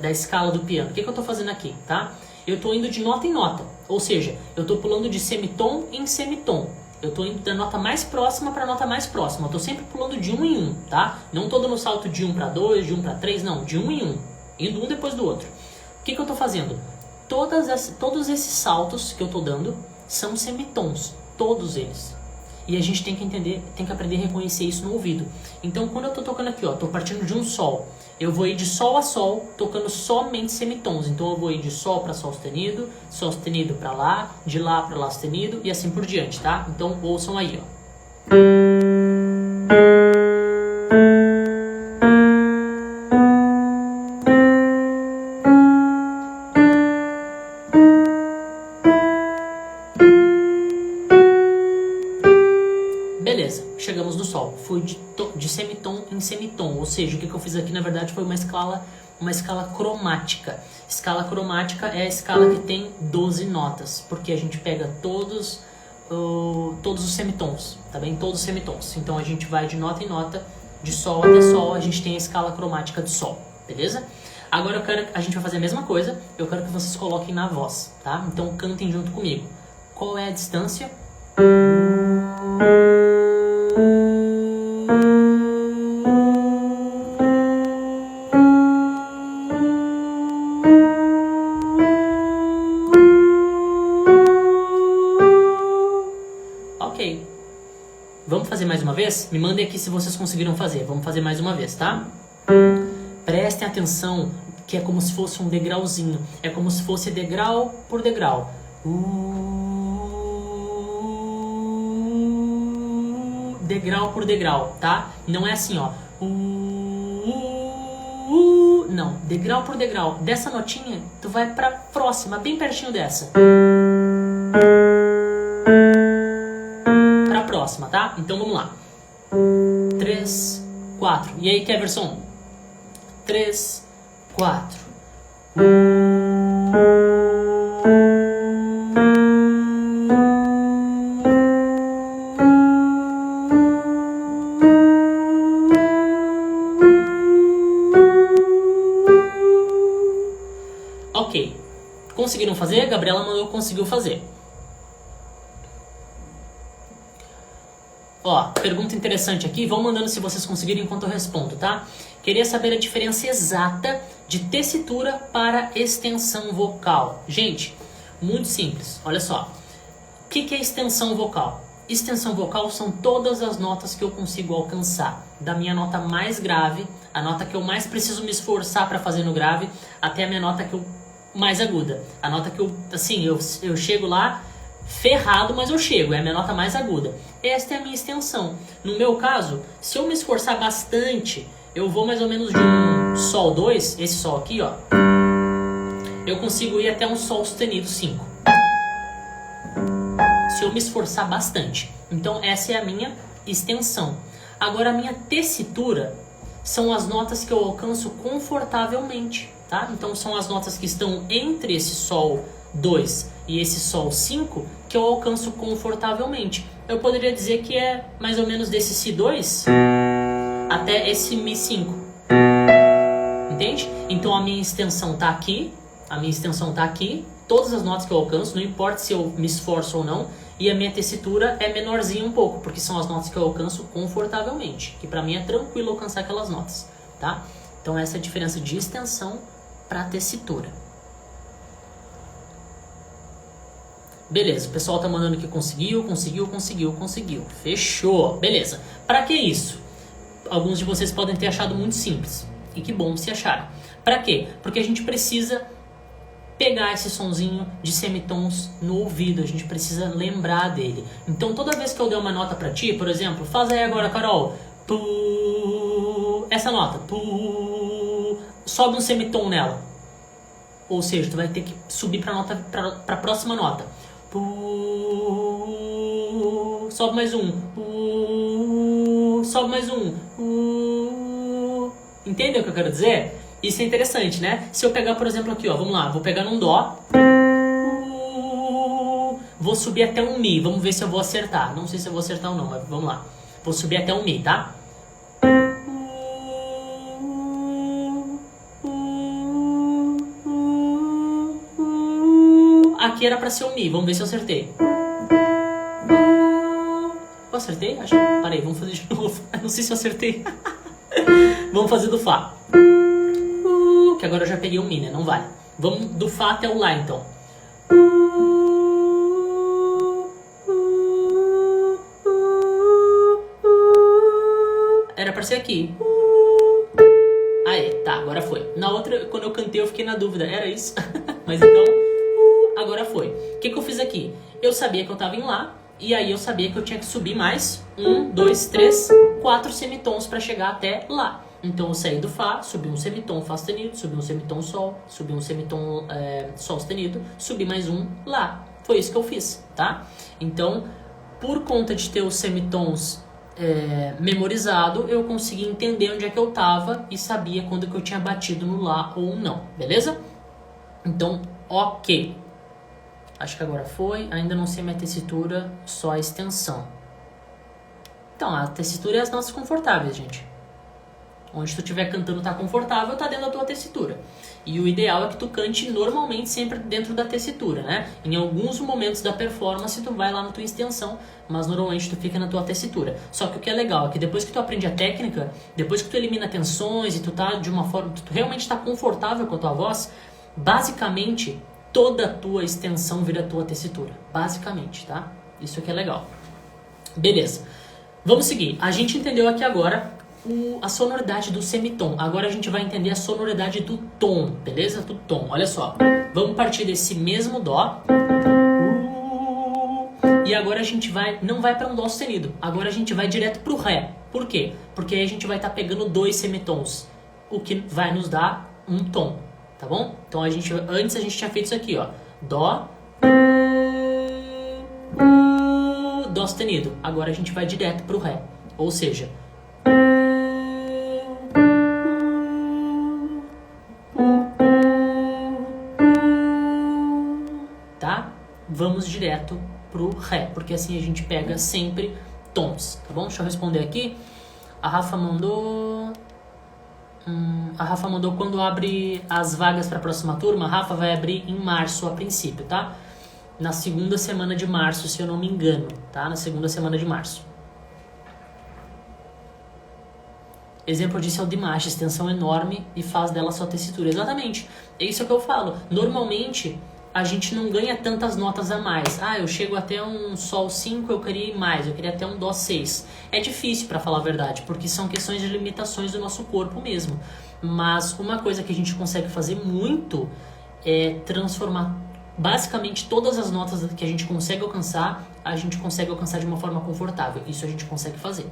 da escala do piano, o que eu tô fazendo aqui, tá? Eu tô indo de nota em nota, ou seja, eu tô pulando de semitom em semitom. Eu tô indo da nota mais próxima para a nota mais próxima. Eu tô sempre pulando de um em um, tá? Não tô dando salto de 1 para 2, de 1 para 3, não. De um em um. Indo um depois do outro. O que eu tô fazendo? Todos esses saltos que eu tô dando são semitons. Todos eles. E a gente tem que entender, tem que aprender a reconhecer isso no ouvido. Então, quando eu tô tocando aqui, ó, tô partindo de um Sol. Eu vou ir de Sol a Sol, tocando somente semitons. Então, eu vou ir de Sol para Sol sustenido para Lá, de Lá para Lá sustenido e assim por diante, tá? Então, ouçam aí, ó. Beleza, chegamos no Sol. Fui de semitom em semitom. Ou seja, o que eu fiz aqui na verdade foi uma escala cromática. Escala cromática é a escala que tem 12 notas, porque a gente pega todos os semitons, tá bem? Todos os semitons. Então a gente vai de nota em nota, de Sol até Sol, a gente tem a escala cromática de Sol, beleza? Agora a gente vai fazer a mesma coisa, eu quero que vocês coloquem na voz, tá? Então cantem junto comigo. Qual é a distância? Ok. Vamos fazer mais uma vez? Me mandem aqui se vocês conseguiram fazer. Vamos fazer mais uma vez, tá? Prestem atenção que é como se fosse um degrauzinho. É como se fosse degrau por degrau. Degrau por degrau, tá? Não é assim, ó. Não, degrau por degrau. Dessa notinha, tu vai pra próxima, bem pertinho dessa. Pra próxima, tá? Então vamos lá. 3, 4. E aí, Keverson? 3, 4. Ok. Conseguiram fazer? A Gabriela mandou conseguiu fazer. Ó, pergunta interessante aqui. Vão mandando se vocês conseguirem enquanto eu respondo, tá? Queria saber a diferença exata de tessitura para extensão vocal. Gente, muito simples. Olha só. O que é extensão vocal? Extensão vocal são todas as notas que eu consigo alcançar. Da minha nota mais grave, a nota que eu mais preciso me esforçar para fazer no grave, até a minha nota que eu mais aguda. A nota que eu chego lá ferrado, mas eu chego. É a minha nota mais aguda. Esta é a minha extensão. No meu caso, se eu me esforçar bastante, eu vou mais ou menos de um Sol 2, esse Sol aqui, ó. Eu consigo ir até um Sol sustenido 5. Se eu me esforçar bastante. Então essa é a minha extensão. Agora a minha tessitura são as notas que eu alcanço confortavelmente. tá? Então são as notas que estão entre esse Sol 2 e esse Sol 5 que eu alcanço confortavelmente. Eu poderia dizer que é mais ou menos desse Si2 até esse Mi5. Entende? Então a minha extensão tá aqui, todas as notas que eu alcanço, não importa se eu me esforço ou não, e a minha tessitura é menorzinha um pouco, porque são as notas que eu alcanço confortavelmente, que pra mim é tranquilo alcançar aquelas notas, tá? Então essa é a diferença de extensão para tessitura. Beleza, o pessoal tá mandando que conseguiu. Fechou, beleza. Pra que isso? Alguns de vocês podem ter achado muito simples, e que bom se acharam. Pra quê? Porque a gente precisa pegar esse sonzinho de semitons no ouvido, a gente precisa lembrar dele. Então toda vez que eu der uma nota pra ti, por exemplo, faz aí agora, Carol, pu, essa nota, pu, sobe um semitom nela. Ou seja, tu vai ter que subir pra próxima nota. Pu, sobe mais um, pu, sobe mais um, pu. Entendeu o que eu quero dizer? Isso é interessante, né? Se eu pegar, por exemplo, aqui, ó, vamos lá, vou pegar num Dó, vou subir até um Mi, vamos ver se eu vou acertar. Não sei se eu vou acertar ou não, mas vamos lá. Vou subir até um Mi, tá? Aqui era pra ser um Mi, vamos ver se eu acertei. Eu acertei? Acho que... Parei, vamos fazer de novo. Não sei se eu acertei. Vamos fazer do Fá. Que agora eu já peguei um Mi, né? Não vale. Vamos do Fá até o Lá, então. Era pra ser aqui. Aê, tá, agora foi. Na outra, quando eu cantei, eu fiquei na dúvida. Era isso? Mas então, agora foi. O que eu fiz aqui? Eu sabia que eu tava em Lá. E aí eu sabia que eu tinha que subir mais 1, 2, 3, 4 semitons pra chegar até Lá. Então eu saí do Fá, subi um semitom Fá sustenido, subi um semitom Sol, subi um semitom Sol sustenido, subi mais um Lá. Foi isso que eu fiz, tá? Então, por conta de ter os semitons memorizado, eu consegui entender onde é que eu tava e sabia quando que eu tinha batido no Lá ou não, beleza? Então, ok. Acho que agora foi. Ainda não sei minha tessitura, só a extensão. Então, a tessitura é as notas confortáveis, gente. Onde tu estiver cantando tá confortável, tá dentro da tua tessitura. E o ideal é que tu cante normalmente sempre dentro da tessitura, né? Em alguns momentos da performance tu vai lá na tua extensão, mas normalmente tu fica na tua tessitura. Só que o que é legal é que depois que tu aprende a técnica, depois que tu elimina tensões e tu tá de uma forma, tu realmente tá confortável com a tua voz, basicamente toda a tua extensão vira a tua tessitura. Basicamente, tá? Isso aqui é legal. Beleza. Vamos seguir. A gente entendeu aqui agora a sonoridade do semitom. Agora a gente vai entender a sonoridade do tom, beleza? Do tom. Olha só. Vamos partir desse mesmo Dó. E agora a gente não vai para um Dó sustenido. Agora a gente vai direto pro Ré. Por quê? Porque aí a gente vai estar pegando 2 semitons, o que vai nos dar um tom, tá bom? Então antes a gente tinha feito isso aqui, ó. Dó, Dó sustenido. Agora a gente vai direto pro Ré. Ou seja, tá? Vamos direto pro Ré, porque assim a gente pega sempre tons, tá bom? Deixa eu responder aqui. A Rafa mandou quando abre as vagas para a próxima turma. A Rafa vai abrir em março a princípio, tá? Na segunda semana de março, se eu não me engano, tá? Na segunda semana de março. Exemplo disso é o Dimash, extensão enorme e faz dela sua tessitura. Exatamente, é isso que eu falo. Normalmente a gente não ganha tantas notas a mais. Ah, eu chego até um Sol 5, eu queria ir mais, eu queria até um Dó 6. É difícil, pra falar a verdade, porque são questões de limitações do nosso corpo mesmo. Mas uma coisa que a gente consegue fazer muito é transformar basicamente todas as notas que a gente consegue alcançar de uma forma confortável. Isso a gente consegue fazer,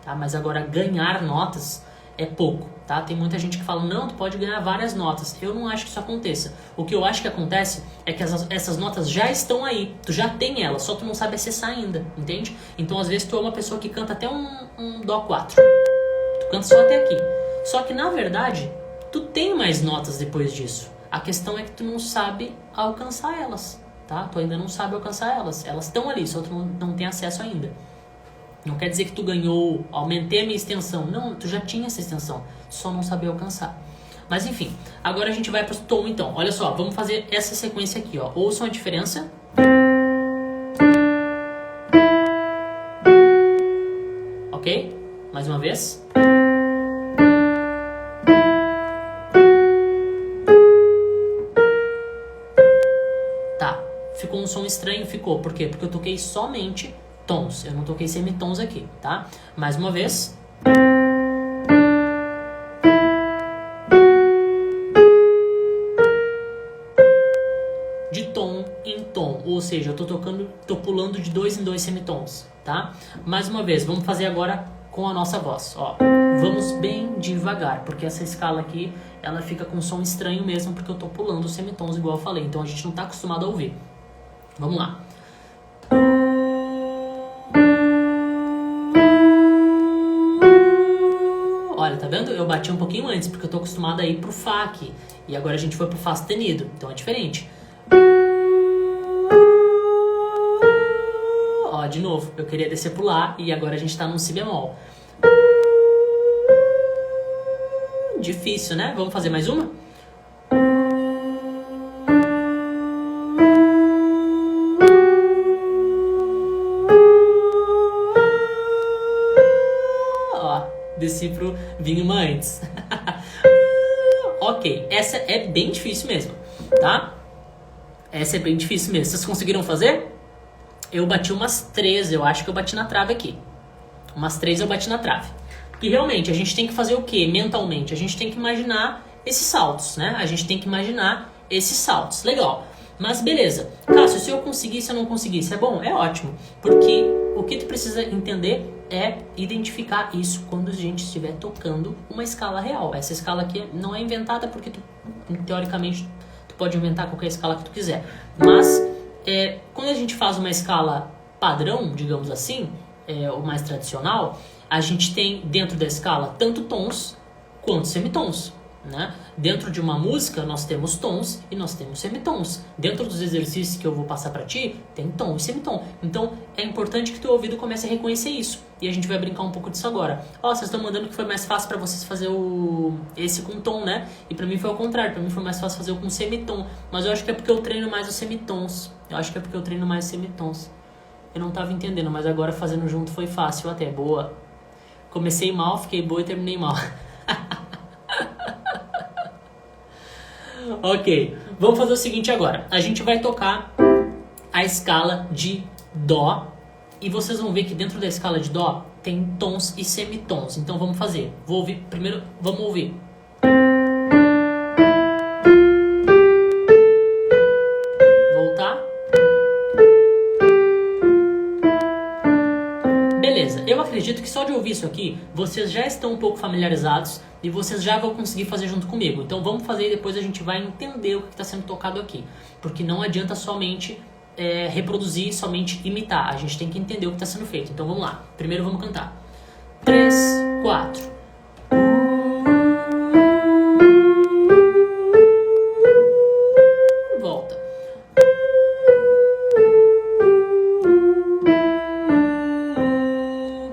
tá? Mas agora ganhar notas é pouco, tá? Tem muita gente que fala, não, tu pode ganhar várias notas. Eu não acho que isso aconteça. O que eu acho que acontece é que essas notas já estão aí, tu já tem elas, só tu não sabe acessar ainda, entende? Então às vezes tu é uma pessoa que canta até um Dó 4, tu canta só até aqui. Só que na verdade, Tu tem mais notas depois disso. A questão é que tu não sabe alcançar elas, tá? Tu ainda não sabe alcançar elas. Elas estão ali, só tu não tem acesso ainda. Não quer dizer que tu ganhou, aumentei a minha extensão. Não, tu já tinha essa extensão, só não sabia alcançar. Mas enfim, agora a gente vai para o tom então. Olha só, vamos fazer essa sequência aqui, ó. Ouçam a diferença. Ok? Mais uma vez. Tá, ficou um som estranho, ficou. Por quê? Porque eu toquei somente tons. Eu não toquei semitons aqui, tá? Mais uma vez. De tom em tom, ou seja, eu tô pulando de 2 em 2 semitons, tá? Mais uma vez, vamos fazer agora com a nossa voz, ó. Vamos bem devagar, porque essa escala aqui, ela fica com som estranho mesmo, porque eu tô pulando os semitons igual eu falei, então a gente não tá acostumado a ouvir. Vamos lá. Olha, tá vendo? Eu bati um pouquinho antes, porque eu tô acostumado a ir pro Fá aqui, e agora a gente foi pro Fá sustenido, então é diferente. Ó, de novo, eu queria descer pro Lá e agora a gente tá num Si bemol. Difícil, né? Vamos fazer mais uma? Ó, desci pro vinho uma antes. Ok, essa é bem difícil mesmo, tá? Essa é bem difícil mesmo. Vocês conseguiram fazer? Eu bati umas 3, eu acho que eu bati na trave aqui. Umas 3 eu bati na trave. E realmente, a gente tem que fazer o quê? Mentalmente, a gente tem que imaginar esses saltos, né? A gente tem que imaginar esses saltos. Legal. Mas beleza. Cássio, se eu conseguir, se eu não conseguir, se é bom? É ótimo. Porque o que tu precisa entender é identificar isso quando a gente estiver tocando uma escala real. Essa escala aqui não é inventada porque tu, teoricamente, tu pode inventar qualquer escala que tu quiser. Mas quando a gente faz uma escala padrão, digamos assim, o mais tradicional, a gente tem dentro da escala tanto tons quanto semitons, né? Dentro de uma música nós temos tons e nós temos semitons. Dentro dos exercícios que eu vou passar pra ti, tem tom e semitom. Então é importante que teu ouvido comece a reconhecer isso. E a gente vai brincar um pouco disso agora. Ó, vocês estão mandando que foi mais fácil pra vocês fazer esse com tom, né? E pra mim foi ao contrário, pra mim foi mais fácil fazer o com semitom. Mas eu acho que é porque eu treino mais os semitons. Eu não tava entendendo, mas agora fazendo junto foi fácil até. Boa. Comecei mal, fiquei boa e terminei mal. Ok, vamos fazer o seguinte agora. A gente vai tocar a escala de Dó. E vocês vão ver que dentro da escala de Dó tem tons e semitons. Então vamos fazer. Vou ouvir primeiro, vamos ouvir. Voltar. Beleza, eu acredito que só de ouvir isso aqui, vocês já estão um pouco familiarizados e vocês já vão conseguir fazer junto comigo. Então vamos fazer e depois a gente vai entender o que está sendo tocado aqui. Porque não adianta somente reproduzir, somente imitar. A gente tem que entender o que está sendo feito. Então vamos lá. Primeiro vamos cantar. 3, 4. Volta.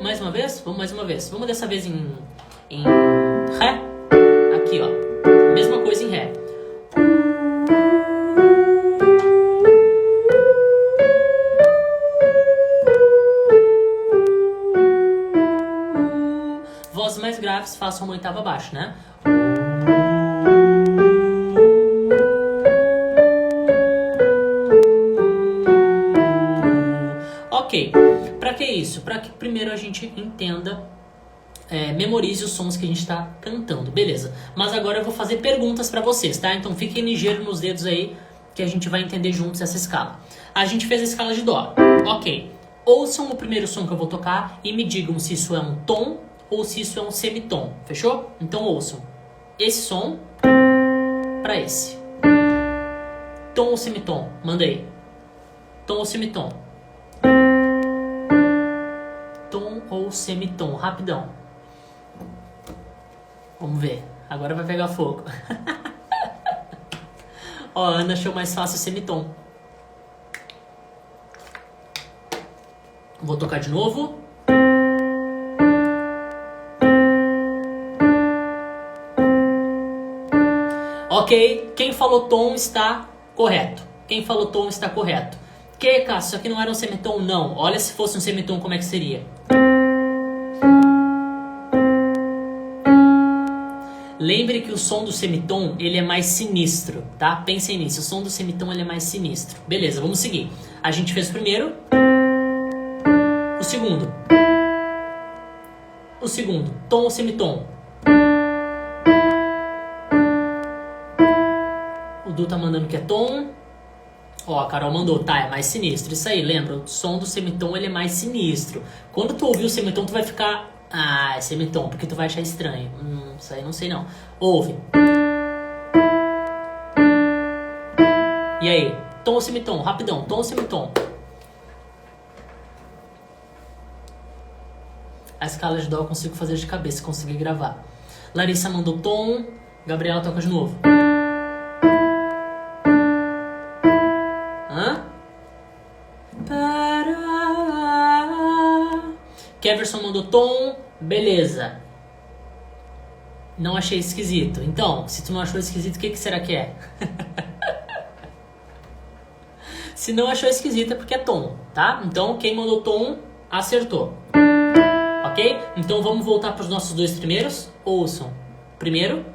Mais uma vez? Vamos mais uma vez. Vamos dessa vez em Ré. Aqui, ó. Mesma coisa em Ré. Vozes mais graves façam uma oitava abaixo, né? Ok. Pra que isso? Pra que primeiro a gente entenda, memorize os sons que a gente tá cantando, beleza? Mas agora eu vou fazer perguntas pra vocês, tá? Então fiquem ligeiros nos dedos aí, que a gente vai entender juntos essa escala. A gente fez a escala de Dó, ok. Ouçam o primeiro som que eu vou tocar e me digam se isso é um tom ou se isso é um semitom, fechou? Então ouçam esse som pra esse. Tom ou semitom? Manda aí. Tom ou semitom? Tom ou semitom? Rapidão. Vamos ver. Agora vai pegar fogo. Ó, a Ana achou mais fácil o semitom. Vou tocar de novo. Ok, quem falou tom está correto. Quem falou tom está correto. Que, Cássio, isso aqui não era um semitom? Não. Olha se fosse um semitom, como é que seria. Lembre que o som do semitom, ele é mais sinistro, tá? Pensem nisso, o som do semitom, ele é mais sinistro. Beleza, vamos seguir. A gente fez o primeiro. O segundo. O segundo. Tom ou semitom? O Du tá mandando que é tom. Ó, a Carol mandou, tá, é mais sinistro. Isso aí, lembra? O som do semitom, ele é mais sinistro. Quando tu ouvir o semitom, tu vai ficar... Ah, é semitom, porque tu vai achar estranho. Isso aí não sei não. Ouve. E aí? Tom ou semitom? Rapidão, tom ou semitom? A escala de dó eu consigo fazer de cabeça, consegui gravar. Larissa mandou tom. Gabriela toca de novo. Hã? Keverson mandou tom. Beleza. Não achei esquisito. Então, se tu não achou esquisito, o que será que é? Se não achou esquisito é porque é tom, tá? Então, quem mandou tom, acertou. Ok? Então, vamos voltar para os nossos dois primeiros. Ouçam. Primeiro.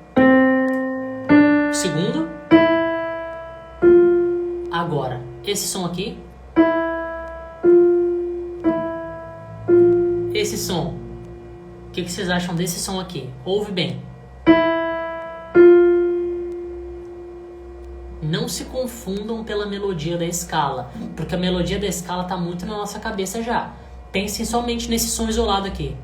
Segundo. Agora, esse som aqui. Esse som. O que vocês acham desse som aqui? Ouve bem. Não se confundam pela melodia da escala, porque a melodia da escala está muito na nossa cabeça já. Pensem somente nesse som isolado aqui.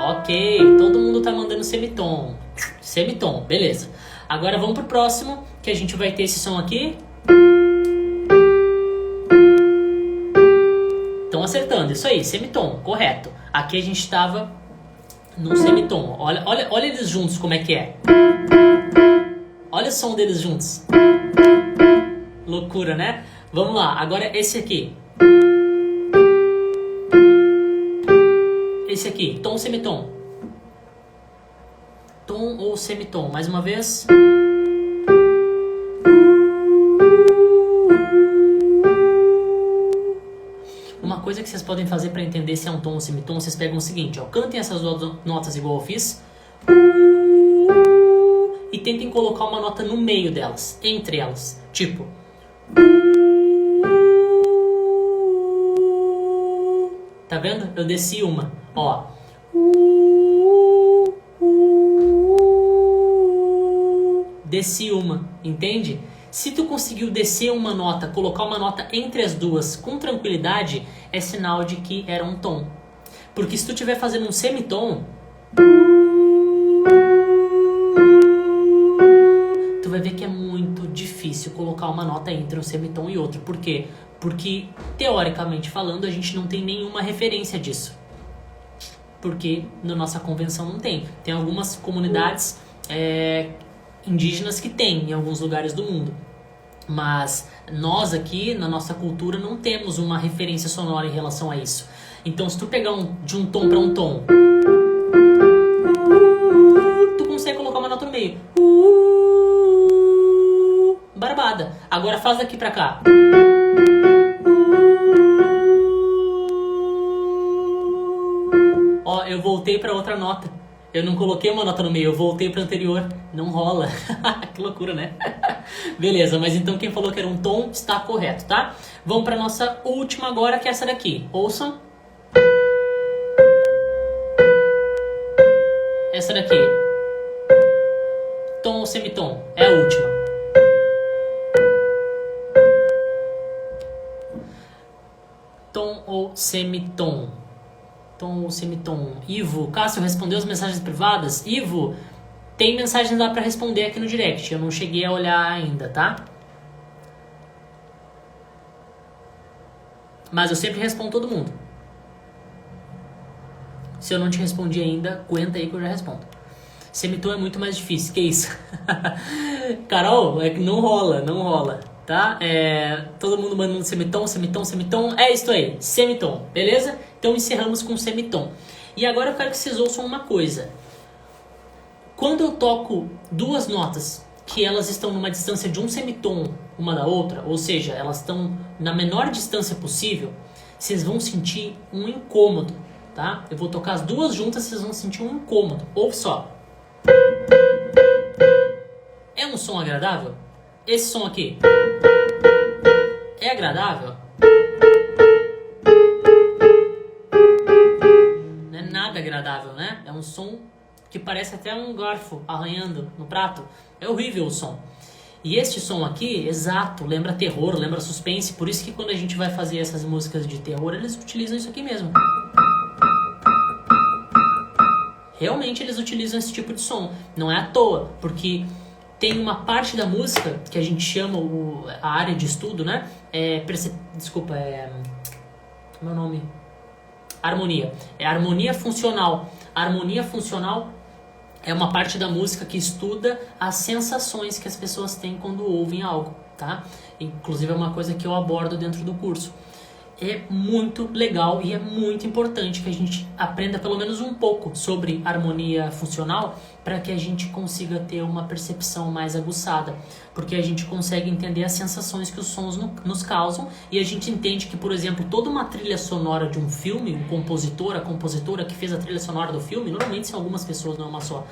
Ok, todo mundo tá mandando semitom. Semitom, beleza. Agora vamos pro próximo, que a gente vai ter esse som aqui. Estão acertando, isso aí, semitom, correto. Aqui a gente estava no semitom. Olha eles juntos como é que é. Olha o som deles juntos. Loucura, né? Vamos lá, agora esse aqui. Esse aqui, tom ou semitom? Tom ou semitom? Mais uma vez. Uma coisa que vocês podem fazer para entender se é um tom ou semitom, vocês pegam o seguinte, ó, cantem essas notas igual eu fiz e tentem colocar uma nota no meio delas, entre elas, tipo tá vendo? Eu desci uma, ó. Desci uma, entende? Se tu conseguiu descer uma nota, colocar uma nota entre as duas com tranquilidade, é sinal de que era um tom. Porque se tu estiver fazendo um semitom, tu vai ver que é muito difícil colocar uma nota entre um semitom e outro. Por quê? Porque, teoricamente falando, a gente não tem nenhuma referência disso. Porque na nossa convenção não tem. Tem algumas comunidades indígenas que tem em alguns lugares do mundo. Mas nós aqui, na nossa cultura, não temos uma referência sonora em relação a isso. Então, se tu pegar de um tom para um tom, tu consegue colocar uma nota no meio. Barbada. Agora faz daqui pra cá. Ó, eu voltei pra outra nota. Eu não coloquei uma nota no meio, eu voltei pra anterior. Não rola. Que loucura, né? Beleza, mas então quem falou que era um tom está correto, tá? Vamos pra nossa última agora, que é essa daqui. Ouçam. Essa daqui. Tom ou semitom? É a última. Tom ou semitom? Tom ou semitom? Ivo, Cássio respondeu as mensagens privadas? Ivo, tem mensagem lá pra responder aqui no direct. Eu não cheguei a olhar ainda, tá? Mas eu sempre respondo todo mundo. Se eu não te respondi ainda, aguenta aí que eu já respondo. Semitom é muito mais difícil, que isso? Carol, é que não rola, tá? Todo mundo mandando semitom. É isso aí, semitom, beleza? Então encerramos com semitom. E agora eu quero que vocês ouçam uma coisa. Quando eu toco duas notas que elas estão numa distância de um semitom uma da outra, ou seja, elas estão na menor distância possível, vocês vão sentir um incômodo, tá? Eu vou tocar as duas juntas, vocês vão sentir um incômodo. Ouve só. É um som agradável? Esse som aqui é agradável? Não é nada agradável, né? É um som que parece até um garfo arranhando no prato. É horrível o som. E este som aqui, exato, lembra terror, lembra suspense. Por isso que quando a gente vai fazer essas músicas de terror, eles utilizam isso aqui mesmo. Realmente eles utilizam esse tipo de som. Não é à toa, porque tem uma parte da música que a gente chama a área de estudo, né? Como é o nome? Harmonia. É harmonia funcional. A harmonia funcional é uma parte da música que estuda as sensações que as pessoas têm quando ouvem algo, tá? Inclusive é uma coisa que eu abordo dentro do curso. É muito legal e é muito importante que a gente aprenda pelo menos um pouco sobre harmonia funcional para que a gente consiga ter uma percepção mais aguçada, porque a gente consegue entender as sensações que os sons nos causam e a gente entende que, por exemplo, toda uma trilha sonora de um filme, a compositora que fez a trilha sonora do filme, normalmente são algumas pessoas, não é uma só,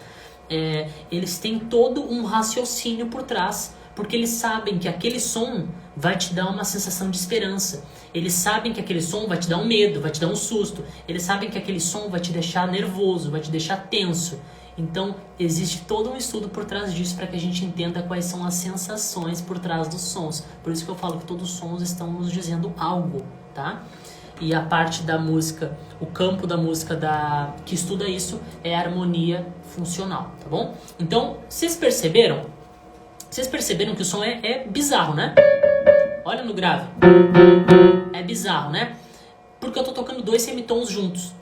eles têm todo um raciocínio por trás, porque eles sabem que aquele som vai te dar uma sensação de esperança. Eles sabem que aquele som vai te dar um medo, vai te dar um susto. Eles sabem que aquele som vai te deixar nervoso, vai te deixar tenso. Então, existe todo um estudo por trás disso para que a gente entenda quais são as sensações por trás dos sons. Por isso que eu falo que todos os sons estão nos dizendo algo, tá? E a parte da música, o campo da música que estuda isso é a harmonia funcional, tá bom? Então, vocês perceberam? Vocês perceberam que o som é bizarro, né? Olha no grave. É bizarro, né? Porque eu tô tocando dois semitons juntos.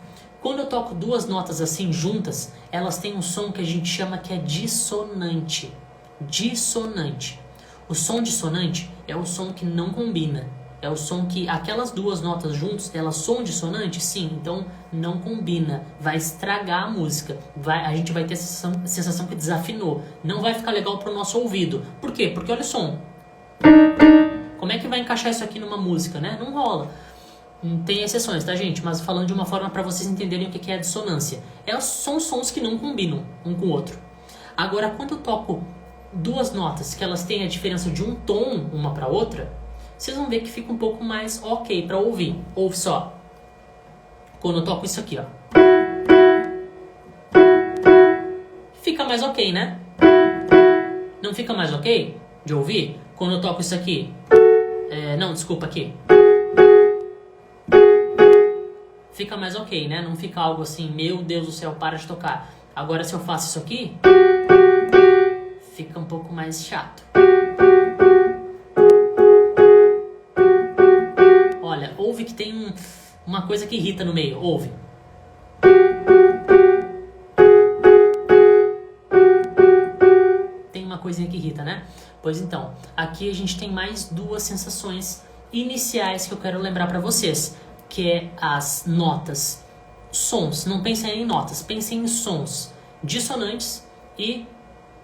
Quando eu toco duas notas assim juntas, elas têm um som que a gente chama que é dissonante. Dissonante. O som dissonante é o som que não combina. É o som que aquelas duas notas juntas, elas são dissonantes? Sim, então não combina. Vai estragar a música. A gente vai ter a sensação que desafinou. Não vai ficar legal pro nosso ouvido. Por quê? Porque olha o som. Como é que vai encaixar isso aqui numa música, né? Não rola. Tem exceções, tá, gente? Mas falando de uma forma para vocês entenderem o que é a dissonância. São sons que não combinam um com o outro. Agora, quando eu toco duas notas que elas têm a diferença de um tom uma para outra, vocês vão ver que fica um pouco mais ok para ouvir. Ouve só. Quando eu toco isso aqui, ó. Fica mais ok, né? Não fica mais ok de ouvir? Quando eu toco isso aqui. Não, desculpa, aqui. Fica mais ok, né? Não fica algo assim, meu Deus do céu, para de tocar. Agora se eu faço isso aqui, fica um pouco mais chato. Olha, ouve que tem uma coisa que irrita no meio. Ouve. Tem uma coisinha que irrita, né? Pois então, aqui a gente tem mais duas sensações iniciais que eu quero lembrar para vocês, que é as notas, sons. Não pensem em notas, pensem em sons dissonantes e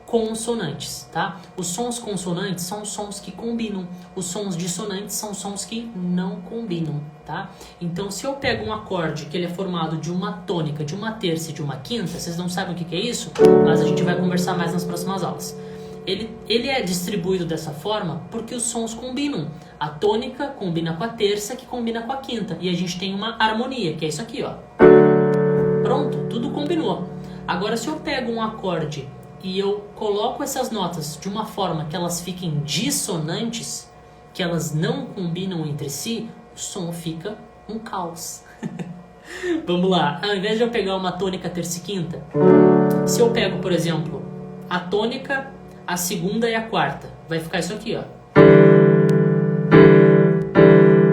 consonantes, tá? Os sons consonantes são sons que combinam, os sons dissonantes são sons que não combinam, tá? Então, se eu pego um acorde que ele é formado de uma tônica, de uma terça e de uma quinta, vocês não sabem o que é isso, mas a gente vai conversar mais nas próximas aulas. Ele é distribuído dessa forma porque os sons combinam. A tônica combina com a terça, que combina com a quinta. E a gente tem uma harmonia, que é isso aqui, ó. Pronto, tudo combinou. Agora, se eu pego um acorde e eu coloco essas notas de uma forma que elas fiquem dissonantes, que elas não combinam entre si, o som fica um caos. Vamos lá. Ao invés de eu pegar uma tônica, terça e quinta, se eu pego, por exemplo, a tônica, a segunda e a quarta, vai ficar isso aqui, ó.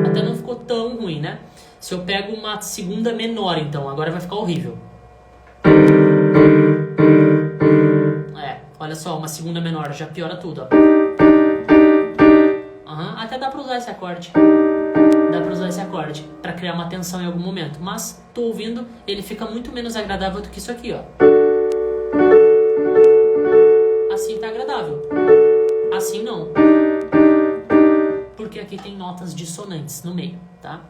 Até não ficou tão ruim, né? Se eu pego uma segunda menor, então, agora vai ficar horrível. Olha só, uma segunda menor, já piora tudo, ó. Até dá pra usar esse acorde. Dá pra usar esse acorde pra criar uma tensão em algum momento. Mas, tô ouvindo, ele fica muito menos agradável do que isso aqui, ó. Assim tá agradável. Assim não. Porque aqui tem notas dissonantes no meio, tá?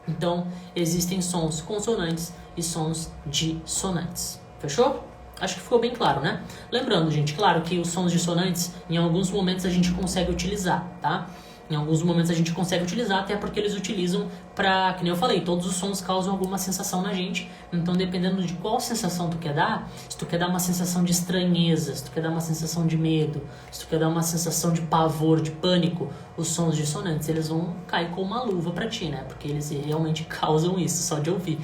Então, existem sons consonantes e sons dissonantes. Fechou? Acho que ficou bem claro, né? Lembrando, gente, claro que os sons dissonantes, em alguns momentos a gente consegue utilizar, tá? Em alguns momentos a gente consegue utilizar, até porque eles utilizam pra, que nem eu falei, todos os sons causam alguma sensação na gente. Então, dependendo de qual sensação tu quer dar, se tu quer dar uma sensação de estranheza, se tu quer dar uma sensação de medo, se tu quer dar uma sensação de pavor, de pânico, os sons dissonantes, eles vão cair com uma luva pra ti, né? Porque eles realmente causam isso, só de ouvir.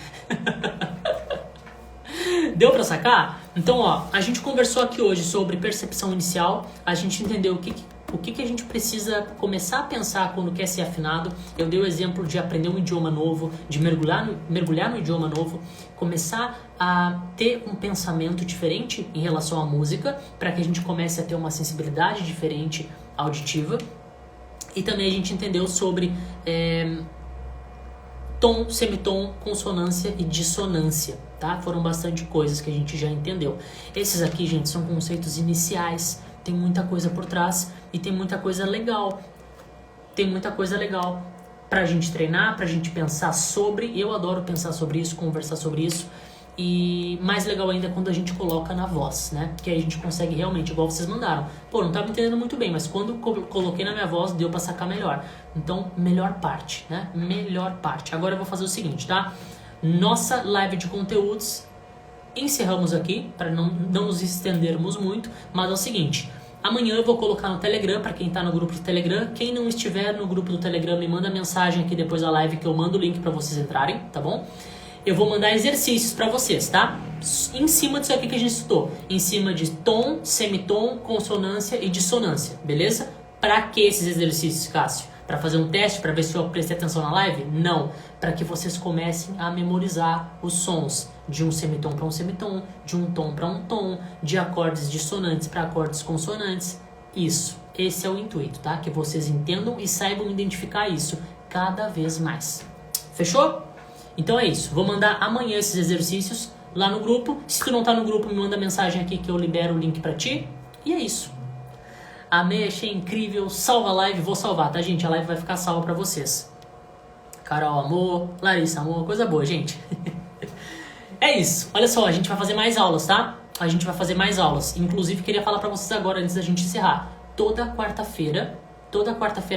Deu pra sacar? Então, ó, a gente conversou aqui hoje sobre percepção inicial, a gente entendeu o que a gente precisa começar a pensar quando quer ser afinado. Eu dei o exemplo de aprender um idioma novo, de mergulhar no idioma novo, começar a ter um pensamento diferente em relação à música, para que a gente comece a ter uma sensibilidade diferente auditiva. E também a gente entendeu sobre tom, semitom, consonância e dissonância, tá? Foram bastante coisas que a gente já entendeu. Esses aqui, gente, são conceitos iniciais, tem muita coisa por trás e tem muita coisa legal. Tem muita coisa legal pra gente treinar, pra gente pensar sobre. Eu adoro pensar sobre isso, conversar sobre isso. E mais legal ainda é quando a gente coloca na voz, né? Que aí a gente consegue realmente, igual vocês mandaram. Pô, não tava entendendo muito bem, mas quando coloquei na minha voz, deu pra sacar melhor. Então, melhor parte, né? Melhor parte. Agora eu vou fazer o seguinte, tá? Nossa live de conteúdos, encerramos aqui, para não nos estendermos muito, mas é o seguinte... Amanhã eu vou colocar no Telegram, para quem tá no grupo do Telegram. Quem não estiver no grupo do Telegram, me manda mensagem aqui depois da live que eu mando o link para vocês entrarem, tá bom? Eu vou mandar exercícios para vocês, tá? Em cima disso aqui que a gente estudou. Em cima de tom, semitom, consonância e dissonância, beleza? Para que esses exercícios, Cássio? Para fazer um teste, para ver se eu prestei atenção na live? Não. Para que vocês comecem a memorizar os sons de um semitom para um semitom, de um tom para um tom, de acordes dissonantes para acordes consonantes. Isso. Esse é o intuito, tá? Que vocês entendam e saibam identificar isso cada vez mais. Fechou? Então é isso. Vou mandar amanhã esses exercícios lá no grupo. Se tu não tá no grupo, me manda mensagem aqui que eu libero o link para ti. E é isso. Amei, achei incrível. Salva a live, vou salvar, tá, gente? A live vai ficar salva pra vocês. Carol amor, Larissa amor, coisa boa, gente. É isso. Olha só, a gente vai fazer mais aulas, tá? A gente vai fazer mais aulas. Inclusive, queria falar pra vocês agora, antes da gente encerrar. Toda quarta-feira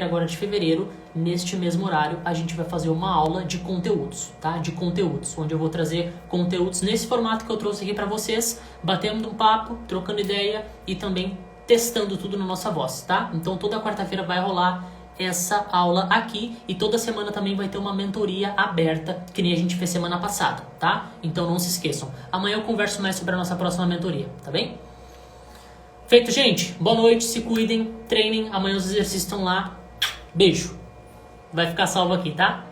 agora de fevereiro, neste mesmo horário, a gente vai fazer uma aula de conteúdos, tá? De conteúdos, onde eu vou trazer conteúdos nesse formato que eu trouxe aqui pra vocês, batendo um papo, trocando ideia e também testando tudo na nossa voz, tá? Então toda quarta-feira vai rolar essa aula aqui e toda semana também vai ter uma mentoria aberta, que nem a gente fez semana passada, tá? Então não se esqueçam. Amanhã eu converso mais sobre a nossa próxima mentoria, tá bem? Feito, gente. Boa noite, se cuidem, treinem. Amanhã os exercícios estão lá. Beijo. Vai ficar salvo aqui, tá?